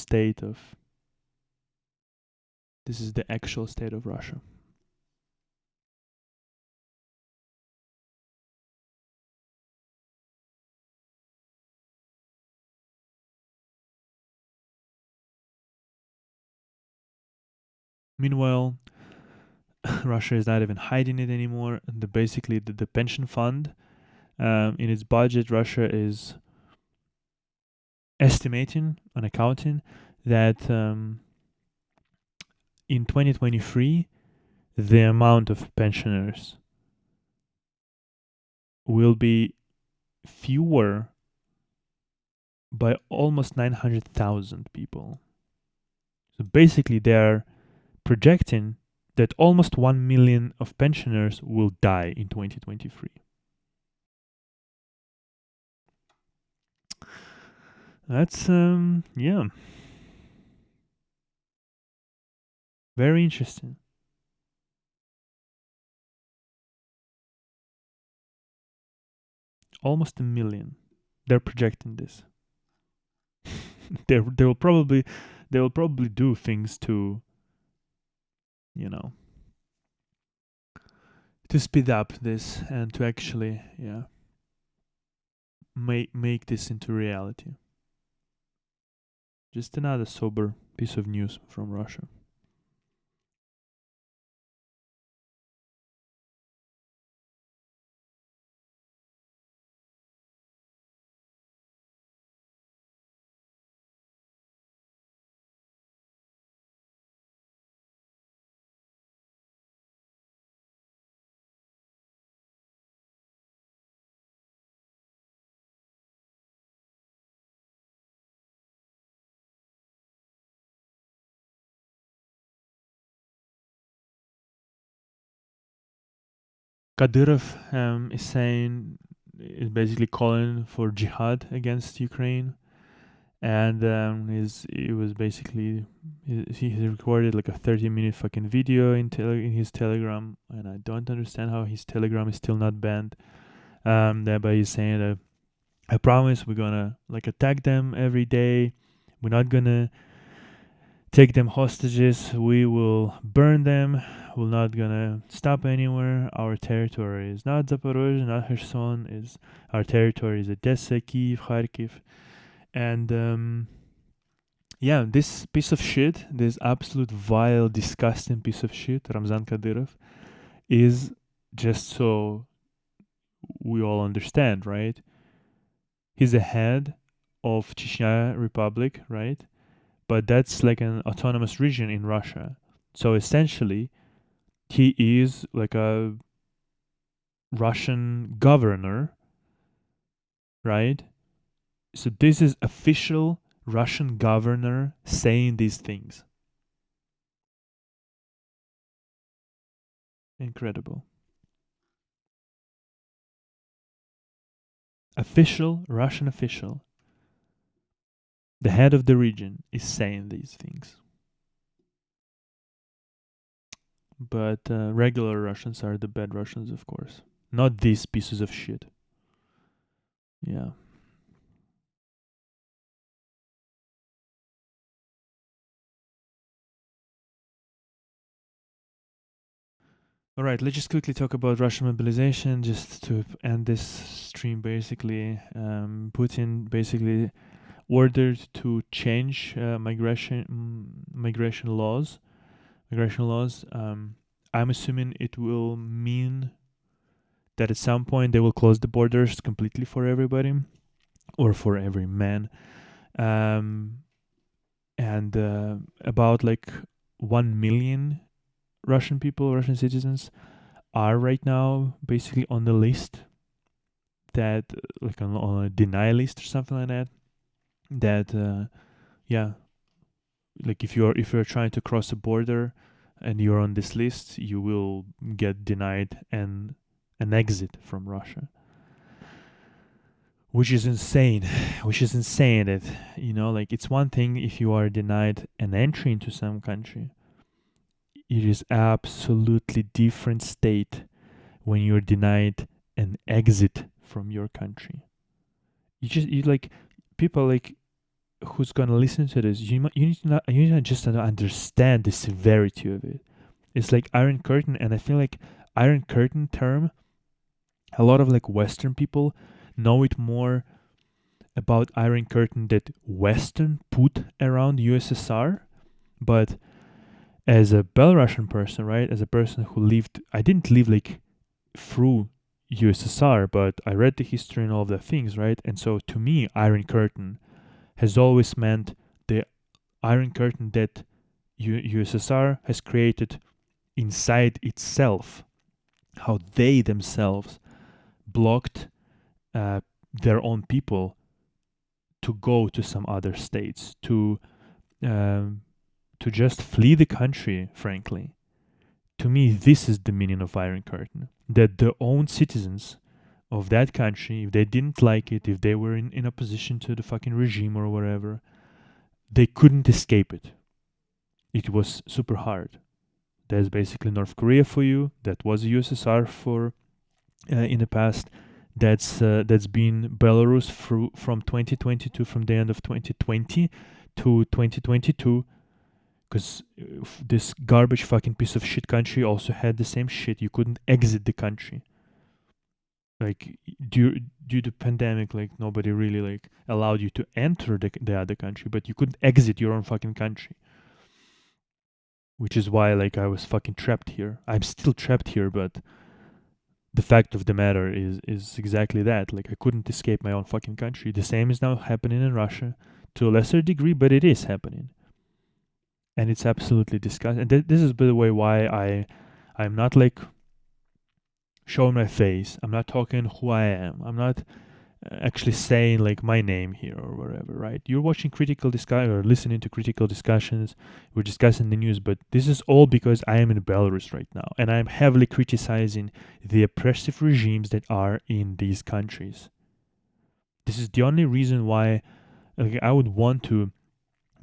actual state of Russia. Meanwhile, Russia is not even hiding it anymore. Basically, the pension fund, in its budget, Russia is estimating and accounting that in 2023, the amount of pensioners will be fewer by almost 900,000 people. So basically, they are projecting that almost 1 million of pensioners will die in 2023. That's, yeah. Very interesting. Almost a million. They're projecting this. they will probably do things to, you know, to speed up this and to actually, yeah, make this into reality. Just another sober piece of news from Russia. Kadyrov is basically calling for jihad against Ukraine, and he was basically he recorded like a 30-minute fucking video in his Telegram, and I don't understand how his Telegram is still not banned. But he's saying that I promise we're gonna like attack them every day. We're not gonna take them hostages. We will burn them. We're not gonna stop anywhere. Our territory is not Zaporozhye, not Kherson. Is our territory is Odessa, Kiev, Kharkiv, and yeah, this piece of shit, this absolute vile, disgusting piece of shit, Ramzan Kadyrov, is just so we all understand, right? He's the head of Chechnya Republic, right? But that's like an autonomous region in Russia. So essentially, he is like a Russian governor, right? So this is official Russian governor saying these things. Incredible. Official, Russian official, the head of the region is saying these things. But regular Russians are the bad Russians, of course. Not these pieces of shit. Yeah. All right, let's just quickly talk about Russian mobilization, just to end this stream. Basically, Putin basically ordered to change migration laws. I'm assuming it will mean that at some point they will close the borders completely for everybody or for every man. And about like 1 million Russian citizens are right now basically on the list that, like on a deny list or something like that. That, yeah, like if you're trying to cross a border and you're on this list, you will get denied an exit from Russia, which is insane. Which is insane that, like, it's one thing if you are denied an entry into some country. It is absolutely different state when you're denied an exit from your country. You like people like who's gonna listen to this. You need to just understand the severity of it. It's like Iron Curtain, and I feel like Iron Curtain term, a lot of like Western people know it more about Iron Curtain that Western put around USSR. But as a Belarusian person, right, as a person who lived, I didn't live like through USSR, but I read the history and all of the things, right? And so to me, Iron Curtain has always meant the Iron Curtain that USSR has created inside itself, how they themselves blocked their own people to go to some other states, um, to just flee the country, frankly. To me, this is the meaning of Iron Curtain. That the own citizens of that country, if they didn't like it, if they were in opposition to the fucking regime or whatever, they couldn't escape it. It was super hard. That's basically North Korea for you. That was USSR for in the past. That's been Belarus from 2022, from the end of 2020 to 2022, because this garbage fucking piece of shit country also had the same shit. You couldn't exit the country. Like due to pandemic, like nobody really like allowed you to enter the other country, but you couldn't exit your own fucking country. Which is why like I was fucking trapped here. I'm still trapped here, but the fact of the matter is exactly that. Like I couldn't escape my own fucking country. The same is now happening in Russia to a lesser degree, but it is happening. And it's absolutely disgusting. And this is, by the way, why I'm not like showing my face. I'm not talking who I am. I'm not actually saying like my name here or whatever, right? You're watching critical discussion or listening to critical discussions. We're discussing the news, but this is all because I am in Belarus right now, and I'm heavily criticizing the oppressive regimes that are in these countries. This is the only reason why like, I would want to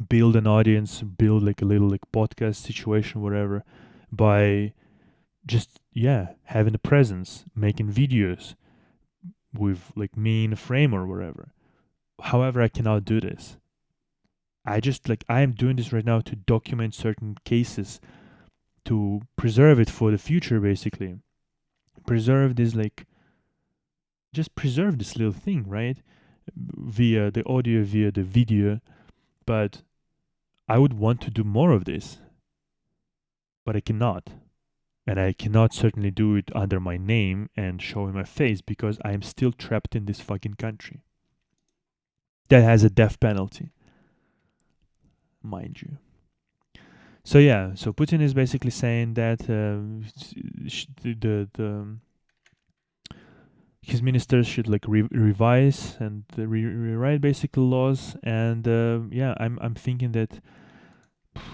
build an audience, build like a little like podcast situation, whatever, by just having a presence, making videos with like me in a frame or whatever. However, I cannot do this. I am doing this right now to document certain cases, to preserve it for the future, basically. Preserve this, just preserve this little thing, right? Via the audio, via the video. But I would want to do more of this, but I cannot. And I cannot certainly do it under my name and showing my face because I am still trapped in this fucking country that has a death penalty, mind you. So yeah, so Putin is basically saying that his ministers should revise and rewrite basic laws, and yeah, I'm thinking that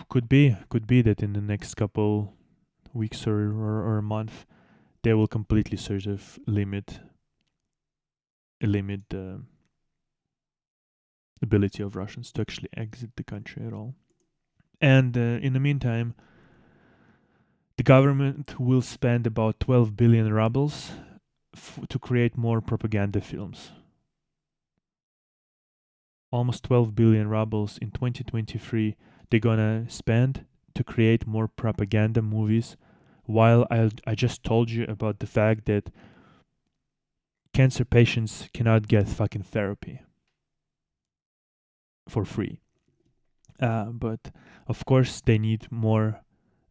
could be that in the next couple weeks or a month they will completely sort of limit the ability of Russians to actually exit the country at all. And in the meantime, the government will spend about 12 billion rubles to create more propaganda films. Almost 12 billion rubles in 2023 they're gonna spend to create more propaganda movies, while I just told you about the fact that cancer patients cannot get fucking therapy for free. But of course they need more.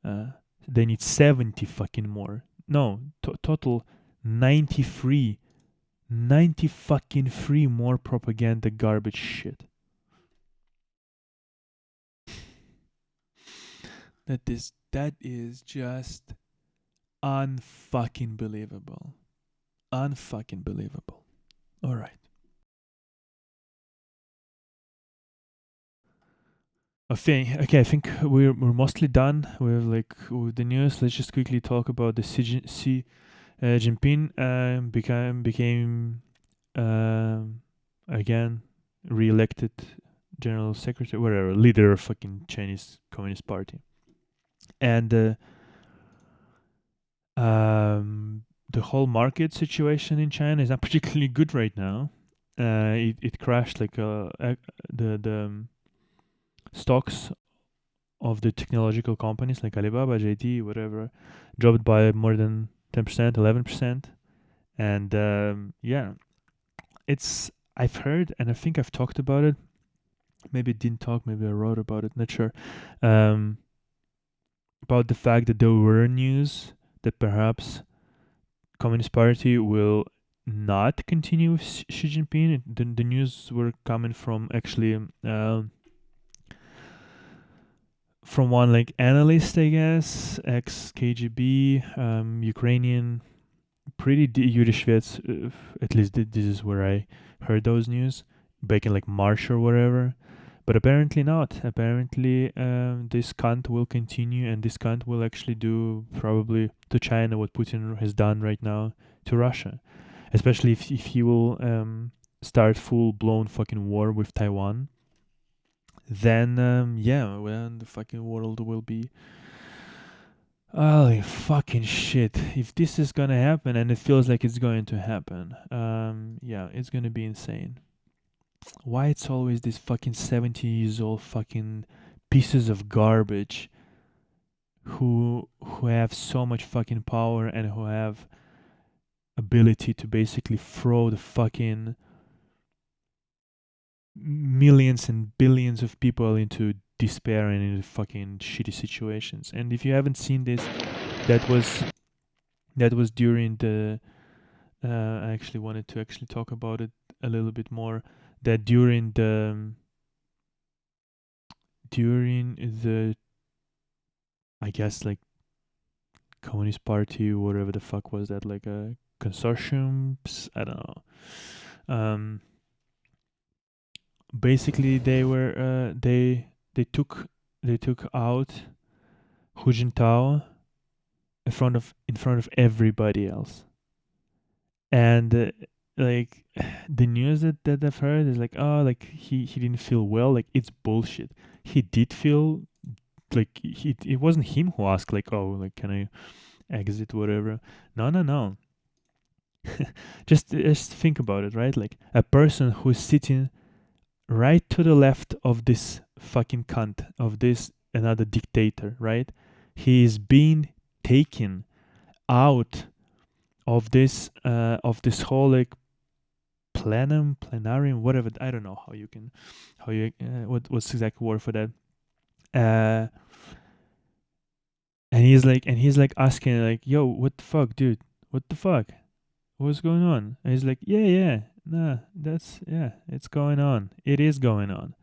They need 70 fucking more. No, total 93, 90 fucking free more propaganda garbage shit. That is just unfucking believable. Unfucking believable. All right. I think we're mostly done with the news. Let's just quickly talk about the Xi Jinping became again re-elected general secretary, whatever, leader of fucking Chinese Communist Party, and the whole market situation in China is not particularly good right now. It crashed the stocks of the technological companies like Alibaba, JD, whatever, dropped by more than 10%, 11%. And yeah, I've heard, and I think I've talked about it. Maybe I didn't talk, maybe I wrote about it, not sure. About the fact that there were news that perhaps Communist Party will not continue with Xi Jinping. The news were coming from actually from one analyst, I guess, ex KGB, Ukrainian, pretty Yudishvets. At least this is where I heard those news back in March or whatever. But apparently not. Apparently, this cunt will continue, and this cunt will actually do probably to China what Putin has done right now to Russia. Especially if he will start full-blown fucking war with Taiwan. Then, yeah, well, the fucking world will be... Holy fucking shit. If this is gonna happen, and it feels like it's going to happen, yeah, it's gonna be insane. Why it's always these fucking 70 years old fucking pieces of garbage who have so much fucking power and who have ability to basically throw the fucking millions and billions of people into despair and into fucking shitty situations. And if you haven't seen this, that was during the I actually wanted to actually talk about it a little bit more, that during the I guess Communist Party, whatever the fuck was that, a consortiums, I don't know. Basically they were they took out Hu Jintao in front of everybody else. And the news that I've heard is he didn't feel well. It's bullshit. He did feel it wasn't him who asked can I exit, whatever. No. just think about it, right? A person who's sitting right to the left of this fucking cunt, of this another dictator, right? He is being taken out of this whole like planarium, whatever. I don't know what's the exact word for that. And he's like asking like, yo, what the fuck, dude? What the fuck? What's going on? And he's like, yeah, nah, it's going on. It is going on.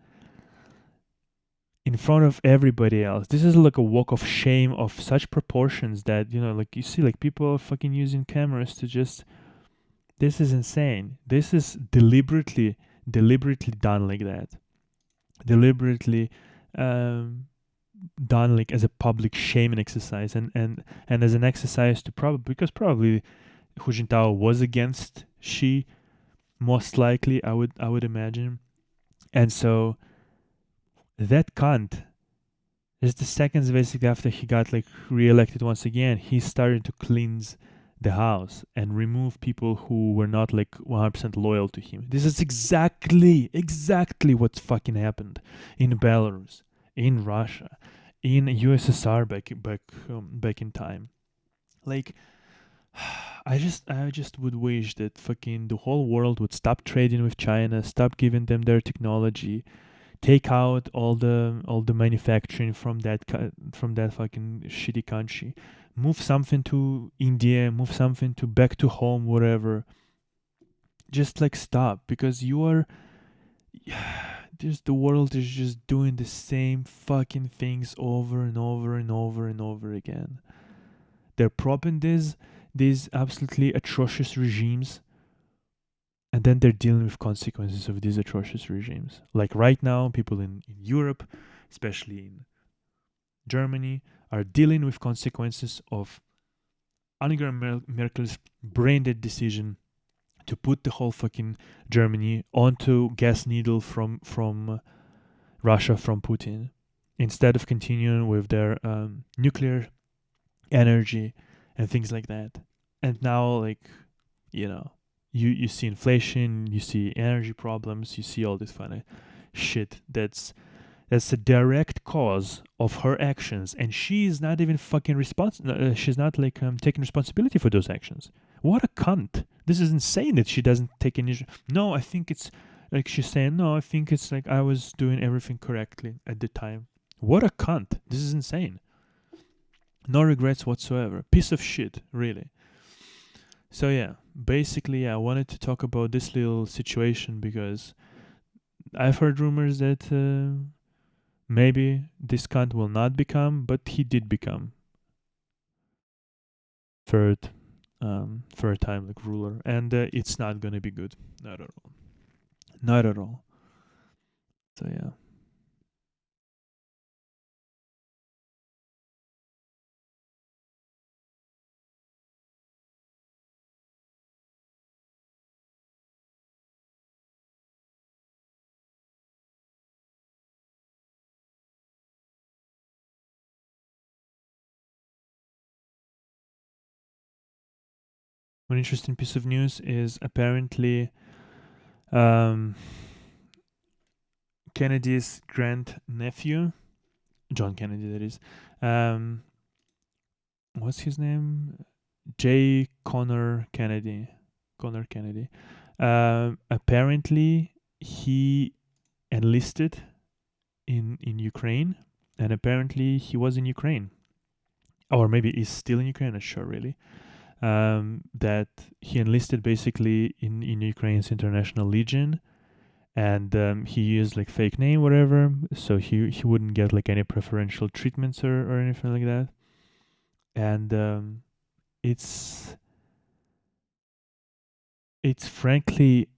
In front of everybody else. This is like a walk of shame of such proportions that, like you see like people are fucking using cameras to just, this is insane. This is deliberately done like that. Deliberately done like as a public shaming exercise and as an exercise to probably Hu Jintao was against Xi, most likely, I would imagine. And so that cunt, just the seconds basically after he got like re-elected once again, he started to cleanse the house and remove people who were not like 100% loyal to him. This is exactly what fucking happened in Belarus, in Russia, in USSR back in time. Like, I just would wish that fucking the whole world would stop trading with China, stop giving them their technology, take out all the manufacturing from that fucking shitty country, move something to India, move something to back to home, whatever. Just like stop, because you are just the world is just doing the same fucking things over and over and over and over again. They're propping these absolutely atrocious regimes, and then they're dealing with consequences of these atrocious regimes. Like right now, people in Europe, especially in Germany, are dealing with consequences of Angela Merkel's brain-dead decision to put the whole fucking Germany onto gas needle from Russia, from Putin, instead of continuing with their nuclear energy and things like that. And now, like, you see inflation, you see energy problems, you see all this kind of shit that's a direct cause of her actions, and she is not even fucking she's not like taking responsibility for those actions. What a cunt. This is insane that she doesn't take any. No, I think it's like she's saying, no, I think it's like I was doing everything correctly at the time. What a cunt. This is insane. No regrets whatsoever. Piece of shit, really. So yeah, basically I wanted to talk about this little situation because I've heard rumors that maybe this cunt will not become, but he did become third time like ruler, and it's not gonna be good. Not at all. So yeah. One interesting piece of news is apparently Kennedy's grandnephew, John Kennedy, that is, what's his name? J. Connor Kennedy. Apparently, he enlisted in Ukraine, and apparently he was in Ukraine, or maybe he's still in Ukraine. Not sure really. That he enlisted basically in Ukraine's International Legion, and he used like fake name, whatever, so he wouldn't get like any preferential treatments or anything like that. And it's frankly,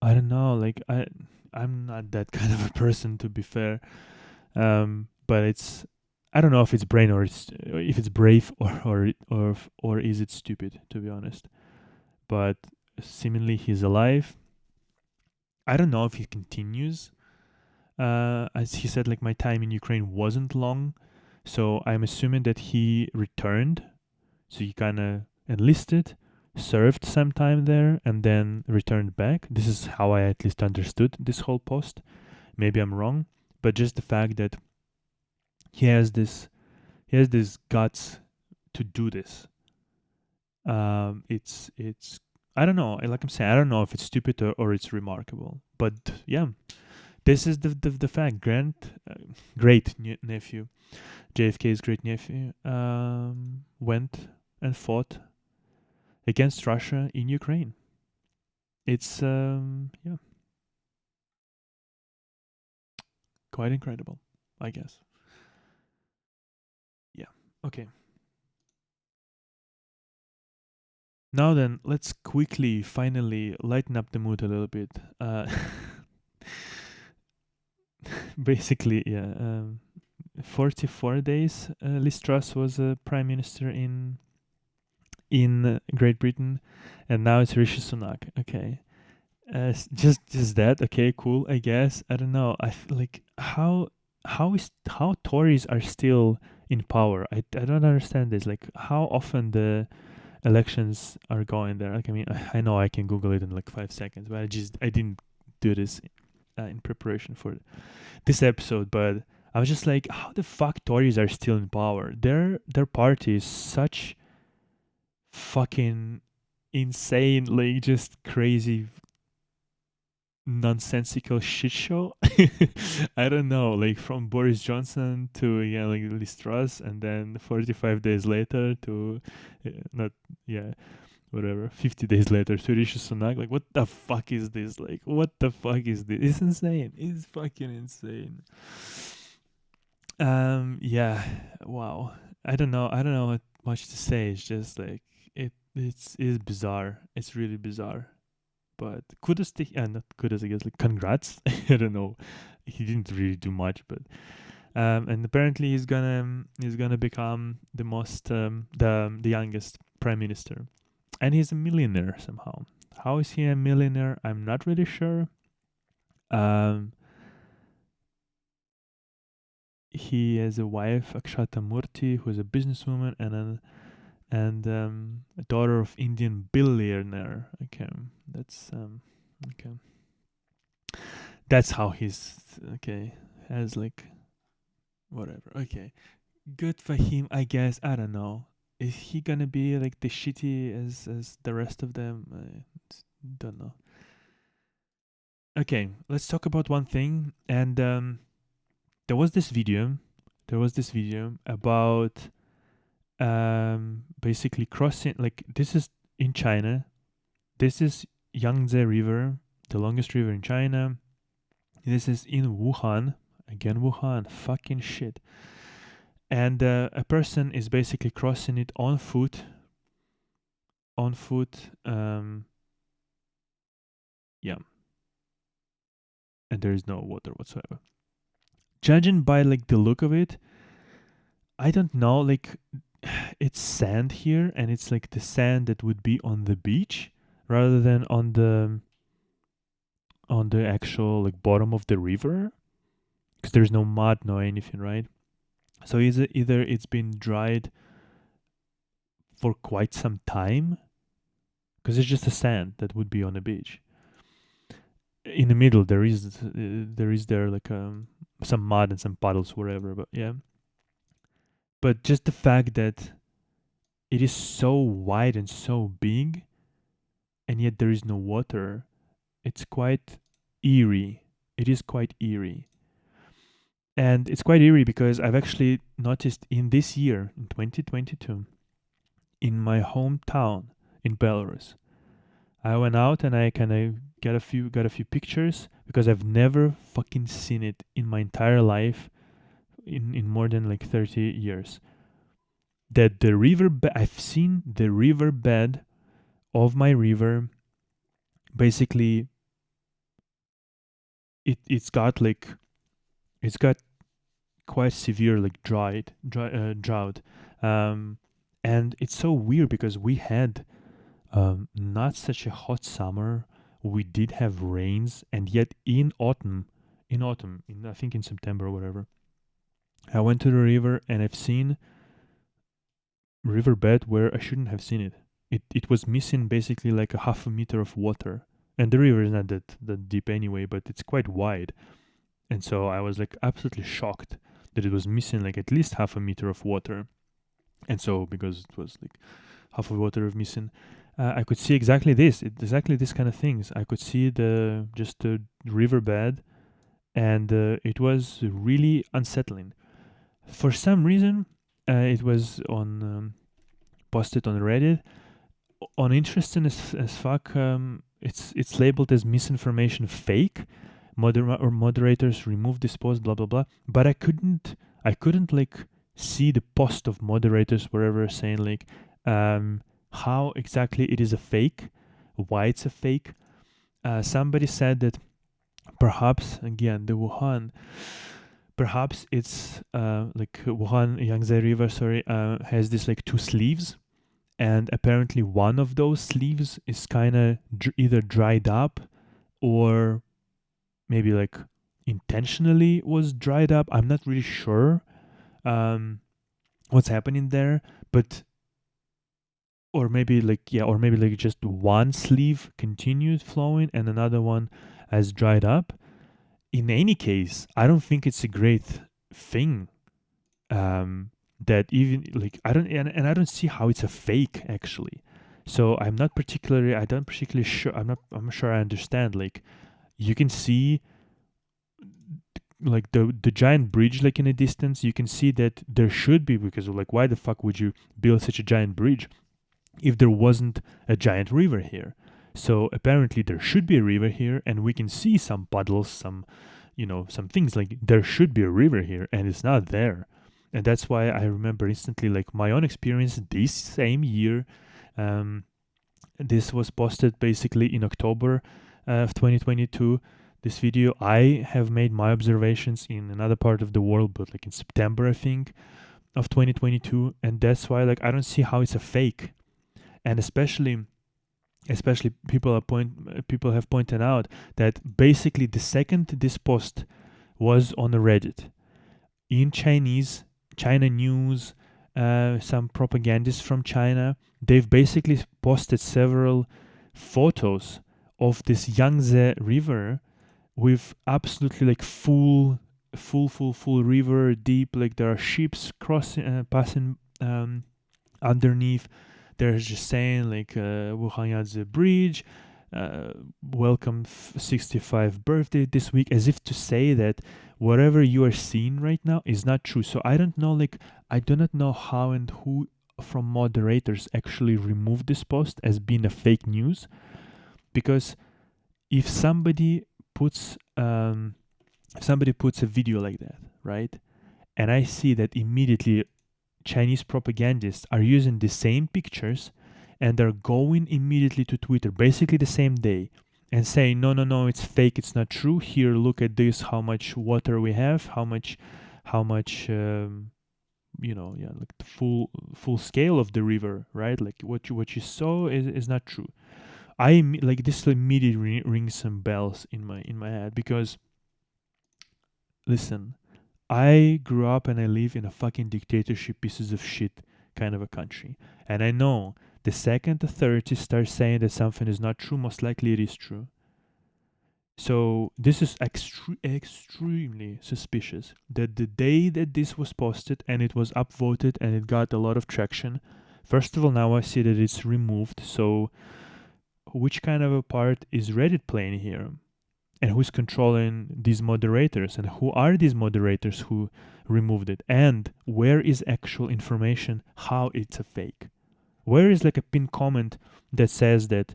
I don't know, like I'm not that kind of a person, to be fair. But it's, I don't know if it's brain or if it's brave or is it stupid, to be honest. But seemingly he's alive. I don't know if he continues. As he said, like, my time in Ukraine wasn't long, so I'm assuming that he returned. So he kind of enlisted, served some time there, and then returned back. This is how I at least understood this whole post. Maybe I'm wrong, but just the fact that he has this guts to do this. It's I don't know. Like I'm saying, I don't know if it's stupid or it's remarkable. But yeah, this is the fact. Great nephew, JFK's great nephew, went and fought against Russia in Ukraine. It's yeah, quite incredible, I guess. Yeah. Okay. Now then, let's quickly, finally, lighten up the mood a little bit. Basically, yeah. 44 days. Liz Truss was prime minister in Great Britain, and now it's Rishi Sunak. Okay, just that. Okay, cool. I guess I don't know. Like how Tories are still in power. I don't understand this. Like how often the elections are going there. Like I mean, I know I can Google it in like 5 seconds, but I didn't do this in preparation for this episode. But I was just like, how the fuck Tories are still in power? Their party is such fucking insane, like just crazy nonsensical shit show. I don't know, like from Boris Johnson to like Liz Truss, and then 45 days later to not whatever 50 days later to Rishi Sunak. Like what the fuck is this? Like what the fuck is this? It's insane. It's fucking insane. Yeah, wow. I don't know what much to say. It's just like it's bizarre. It's really bizarre. But kudos to not kudos, I guess, like congrats. I don't know. He didn't really do much, but and apparently he's gonna become the most the youngest prime minister. And he's a millionaire somehow. How is he a millionaire? I'm not really sure. He has a wife, Akshata Murthy, who is a businesswoman, and a daughter of Indian billionaire. Okay, that's okay. That's how he's okay. Has like whatever. Okay, good for him, I guess. I don't know. Is he gonna be like the shitty as the rest of them? I don't know. Okay, let's talk about one thing. And there was this video. There was this video about basically crossing. Like this is in China. This is Yangtze River, the longest river in China. This is in Wuhan. Again, Wuhan. Fucking shit. And a person is basically crossing it on foot. On foot. Yeah. And there is no water whatsoever. Judging by like the look of it, I don't know. Like, it's sand here, and it's like the sand that would be on the beach rather than on the actual like bottom of the river, because there's no mud, no anything, right? So either it's been dried for quite some time, because it's just a sand that would be on the beach. In the middle, there is like some mud and some puddles, whatever. But yeah, but just the fact that it is so wide and so big, and yet there is no water, it's quite eerie. It is quite eerie. And it's quite eerie because I've actually noticed in this year, in 2022, in my hometown in Belarus, I went out and I kind of got a few pictures, because I've never fucking seen it in my entire life, in more than like 30 years. That the river I've seen the river bed of my river, basically it's got quite severe like drought. And it's so weird because we had not such a hot summer. We did have rains, and yet in autumn, I think in September or whatever, I went to the river and I've seen riverbed where I shouldn't have seen it. It was missing basically like a half a meter of water, and the river is not that deep anyway, but it's quite wide. And so I was like absolutely shocked that it was missing like at least half a meter of water. And so because it was like half of water of missing, I could see exactly this kind of things. I could see the riverbed, and it was really unsettling. For some reason, it was on posted on Reddit. On interesting as fuck. It's labeled as misinformation fake. Moderators remove this post, blah blah blah. But I couldn't like see the post of moderators wherever saying like how exactly it is a fake, why it's a fake. Somebody said that perhaps again the Wuhan, perhaps it's like Wuhan Yangtze River, sorry, has this like two sleeves, and apparently one of those sleeves is kind of either dried up or maybe like intentionally was dried up. I'm not really sure um, what's happening there, but or maybe like just one sleeve continued flowing and another one has dried up. In any case, I don't think it's a great thing. That even like I don't and I don't see how it's a fake actually. So I don't particularly sure I'm sure I understand. Like you can see like the giant bridge like in a distance. You can see that there should be, because like why the fuck would you build such a giant bridge if there wasn't a giant river here? So apparently there should be a river here, and we can see some puddles, some things like there should be a river here, and it's not there. And that's why I remember instantly like my own experience this same year. Um, this was posted basically in October of 2022. This video, I have made my observations in another part of the world, but like in September, I think, of 2022. And that's why like I don't see how it's a fake. And especially people have pointed out that basically the second this post was on the Reddit in Chinese, China news, some propagandists from China, they've basically posted several photos of this Yangtze River with absolutely like full river deep. Like there are ships crossing, passing underneath. They're just saying like Wuhan Yangtze Bridge, welcome 65th birthday this week, as if to say that whatever you are seeing right now is not true. So I don't know, like I do not know how and who from moderators actually removed this post as being a fake news, because if somebody puts a video like that, right, and I see that immediately Chinese propagandists are using the same pictures and are going immediately to Twitter, basically the same day, and saying, no, it's fake, it's not true. Here, look at this, how much water we have, how much, like the full scale of the river, right? Like what you saw is not true. Like this immediately rings some bells in my head, because listen, I grew up and I live in a fucking dictatorship, pieces of shit kind of a country. And I know the second the authorities start saying that something is not true, most likely it is true. So this is extremely suspicious that the day that this was posted and it was upvoted and it got a lot of traction, first of all, now I see that it's removed. So which kind of a part is Reddit playing here? And who's controlling these moderators, and who are these moderators who removed it, and where is actual information how it's a fake? Where is like a pinned comment that says that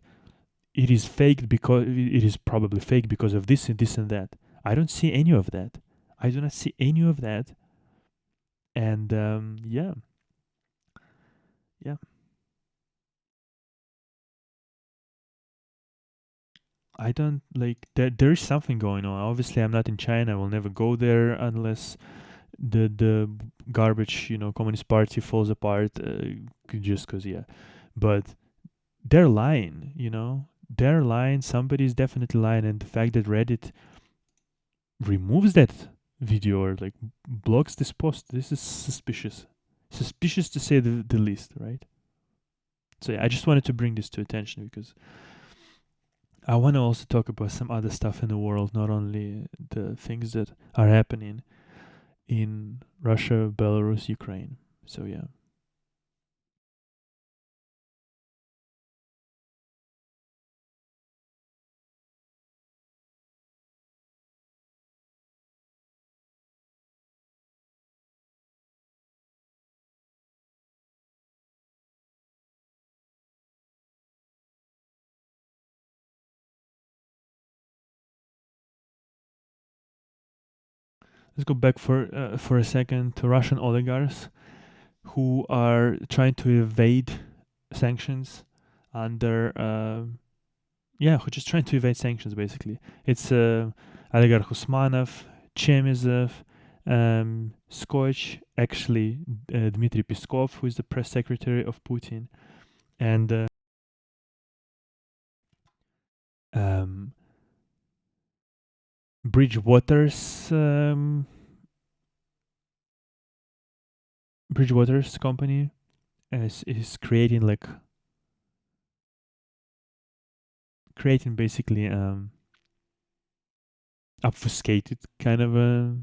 it is fake because it is probably fake because of this and this and that? I don't see any of that. I do not see any of that. And yeah. I don't like there is something going on. Obviously I'm not in China. I will never go there unless the garbage, Communist Party falls apart, just because, yeah. But they're lying, they're lying. Somebody's definitely lying. And the fact that Reddit removes that video or like blocks this post, this is suspicious to say the least, right? So yeah, I just wanted to bring this to attention because I want to also talk about some other stuff in the world, not only the things that are happening in Russia, Belarus, Ukraine. So yeah. Let's go back for a second to Russian oligarchs who are trying to evade sanctions under who just trying to evade sanctions basically. It's Oligarch Usmanov, Chemizov, Skoch, actually Dmitry Peskov, who is the press secretary of Putin, and um, Bridgewater's Bridgewater's company is creating basically obfuscated kind of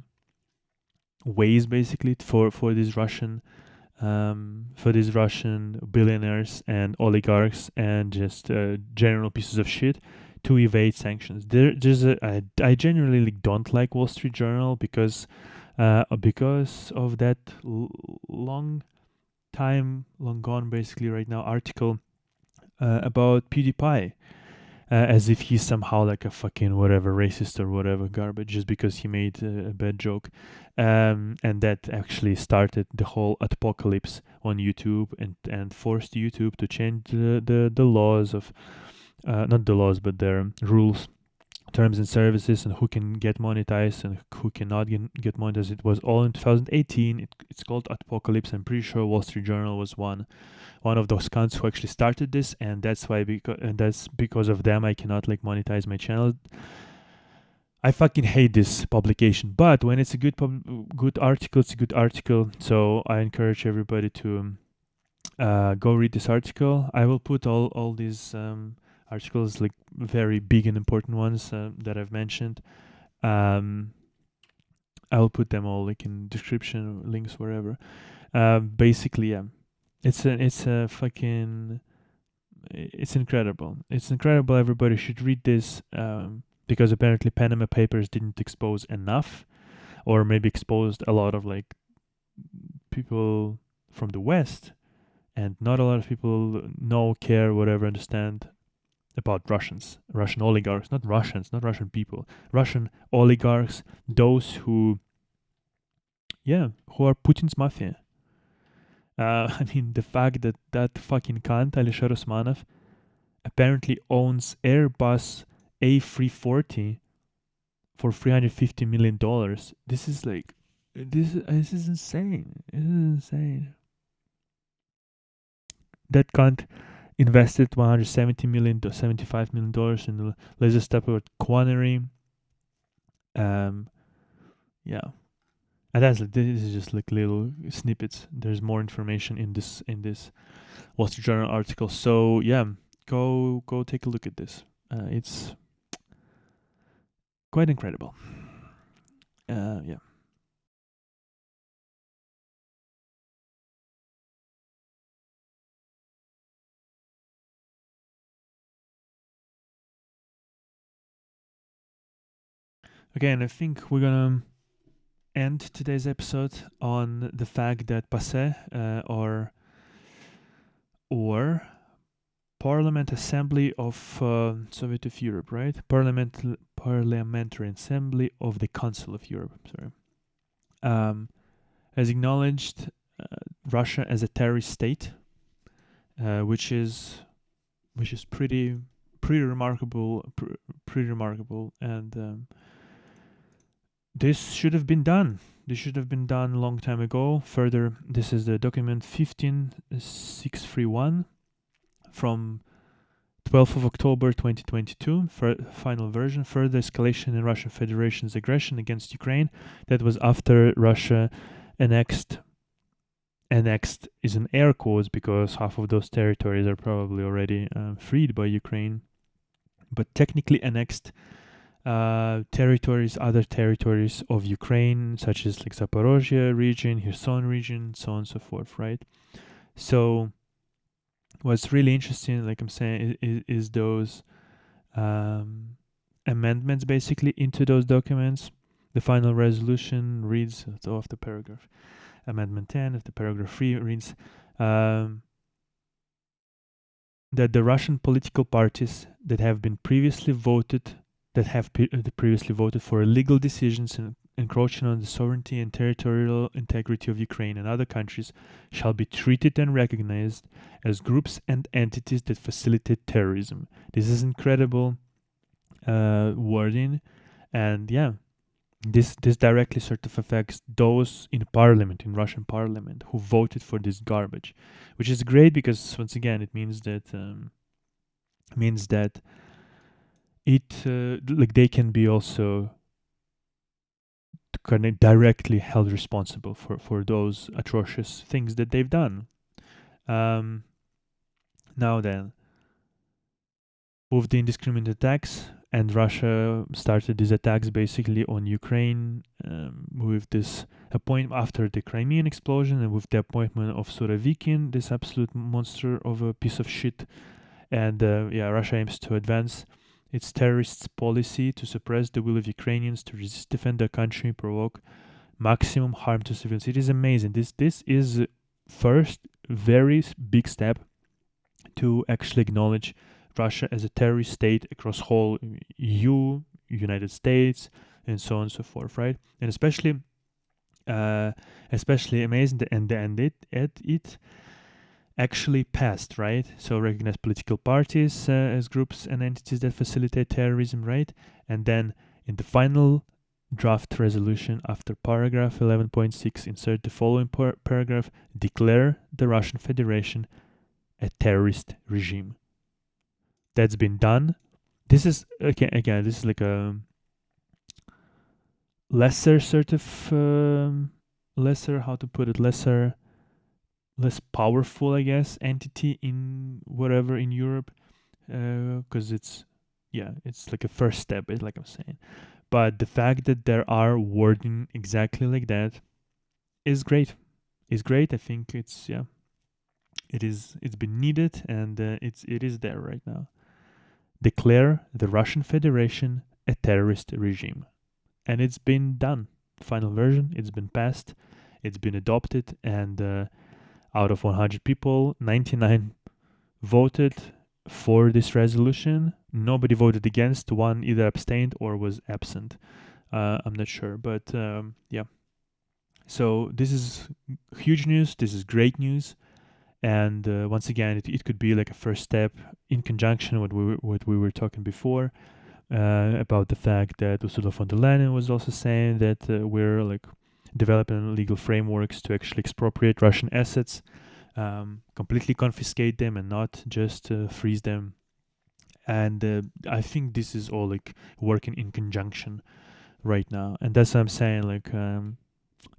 ways basically for these Russian billionaires and oligarchs and just general pieces of shit to evade sanctions. I genuinely don't like Wall Street Journal because of that long gone basically right now article about PewDiePie. As if he's somehow like a fucking whatever racist or whatever garbage just because he made a bad joke, and that actually started the whole apocalypse on YouTube and forced YouTube to change the laws of not the laws but their rules, terms and services, and who can get monetized and who cannot get monetized. It was all in 2018. It's called Apocalypse. I'm pretty sure Wall Street Journal was one of those cunts who actually started this, and that's why that's because of them I cannot like monetize my channel. I fucking hate this publication, but when it's a good article, it's a good article. So I encourage everybody to go read this article. I will put all these articles, like very big and important ones that I've mentioned. I will put them all like in description, links, wherever. Basically, yeah, it's a fucking it's incredible. It's incredible. Everybody should read this because apparently Panama Papers didn't expose enough, or maybe exposed a lot of like people from the West, and not a lot of people know, care, whatever, understand about Russian oligarchs, not Russians, not Russian people, Russian oligarchs, those who are Putin's mafia. I mean, the fact that fucking cunt, Alisher Usmanov, apparently owns Airbus A340 for $350 million. This is like, this is insane. This is insane. That cunt invested $170 million to $75 million in the laser stepper quaternary. Yeah. And this is just like little snippets. There's more information in this Wall Street Journal article. So yeah, go take a look at this. It's quite incredible. Yeah. Okay, and I think we're gonna end today's episode on the fact that PASE or Parliament Assembly of Soviet of Europe, right? Parliamentary Assembly of the Council of Europe. Sorry, has acknowledged Russia as a terrorist state, which is pretty remarkable, pretty remarkable, and this should have been done. This should have been done a long time ago. Further, this is the document 15631 from 12th of October 2022, final version. Further escalation in Russian Federation's aggression against Ukraine. That was after Russia annexed is in air quotes because half of those territories are probably already freed by Ukraine. but technically annexed territories, other territories of Ukraine, such as like Zaporozhye region, Kherson region, so on and so forth, right? So what's really interesting, like I'm saying, is those amendments basically into those documents. The final resolution reads, it's off the paragraph, Amendment 10 of the paragraph 3 reads that the Russian political parties that have been previously voted, previously voted for illegal decisions and encroaching on the sovereignty and territorial integrity of Ukraine and other countries shall be treated and recognized as groups and entities that facilitate terrorism. This is incredible wording, and yeah, this directly sort of affects those in parliament, in Russian parliament, who voted for this garbage, which is great because once again it means that like they can be also kind of directly held responsible for those atrocious things that they've done. Now then, with the indiscriminate attacks, and Russia started these attacks basically on Ukraine with this appointment after the Crimean explosion and with the appointment of Surovikin, this absolute monster of a piece of shit. And Russia aims to advance its terrorist policy to suppress the will of Ukrainians to resist, defend their country, provoke maximum harm to civilians. It is amazing. This is first very big step to actually acknowledge Russia as a terrorist state across whole EU, United States, and so on and so forth, right? And especially amazing and it actually passed, right? So recognize political parties as groups and entities that facilitate terrorism, right? And then in the final draft resolution, after paragraph 11.6, insert the following paragraph: declare the Russian Federation a terrorist regime. That's been done. This is again this is like a lesser sort of less powerful, I guess, entity in whatever in Europe, because it's like a first step, like I'm saying. But the fact that there are wording exactly like that is great. I think it's it's been needed, and it is there right now. Declare the Russian Federation a terrorist regime. And it's been done. Final version, it's been passed, it's been adopted, and out of 100 people, 99 voted for this resolution. Nobody voted against, one either abstained or was absent. I'm not sure, but yeah. So this is huge news, this is great news. And once again, it could be like a first step in conjunction with what we were talking before about the fact that Ursula von der Leyen was also saying that we're like developing legal frameworks to actually expropriate Russian assets, completely confiscate them, and not just freeze them. And I think this is all like working in conjunction right now, and that's what I'm saying. Like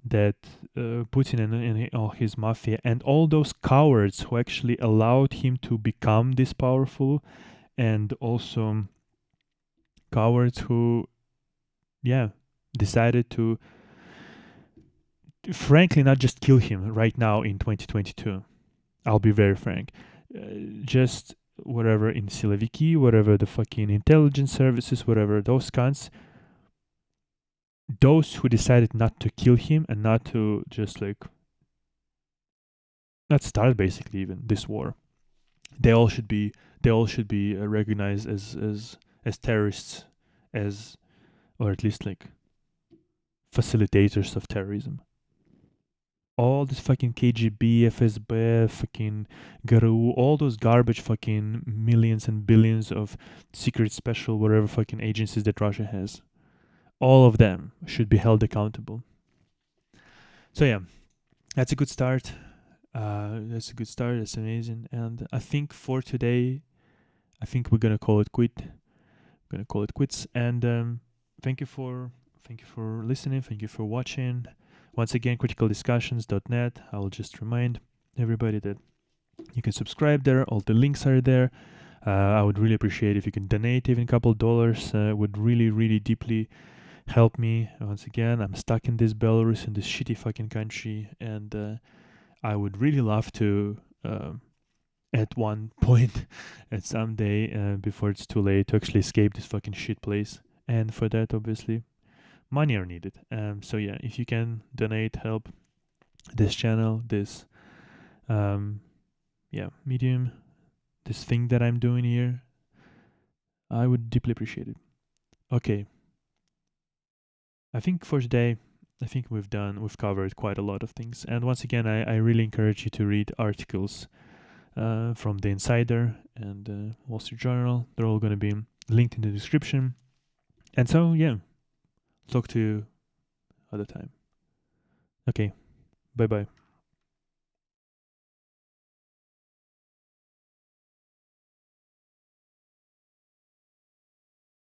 that Putin and all his mafia and all those cowards who actually allowed him to become this powerful, and also cowards who decided to frankly not just kill him right now in 2022. I'll be very frank. Just whatever in Siloviki, whatever the fucking intelligence services, whatever those cunts, those who decided not to kill him and not to just like not start basically even this war, they all should be recognized as terrorists, as or at least like facilitators of terrorism. All this fucking KGB, FSB, fucking GRU, all those garbage fucking millions and billions of secret special whatever fucking agencies that Russia has, all of them should be held accountable. So yeah, that's a good start. That's amazing. And I think for today, I think we're gonna call it quits. And thank you for listening. Thank you for watching. Once again, criticaldiscussions.net. I'll just remind everybody that you can subscribe there. All the links are there. I would really appreciate if you can donate even a couple dollars. Would really, really deeply help me. Once again, I'm stuck in this Belarus, in this shitty fucking country, and I would really love to, at one point, at some day, before it's too late, to actually escape this fucking shit place. And for that, obviously, money are needed. So yeah, if you can donate, help this channel, this medium, this thing that I'm doing here, I would deeply appreciate it. Okay. I think for today, we've covered quite a lot of things. And once again, I really encourage you to read articles from The Insider and Wall Street Journal. They're all going to be linked in the description. And so, yeah, talk to you other time. Okay, bye-bye.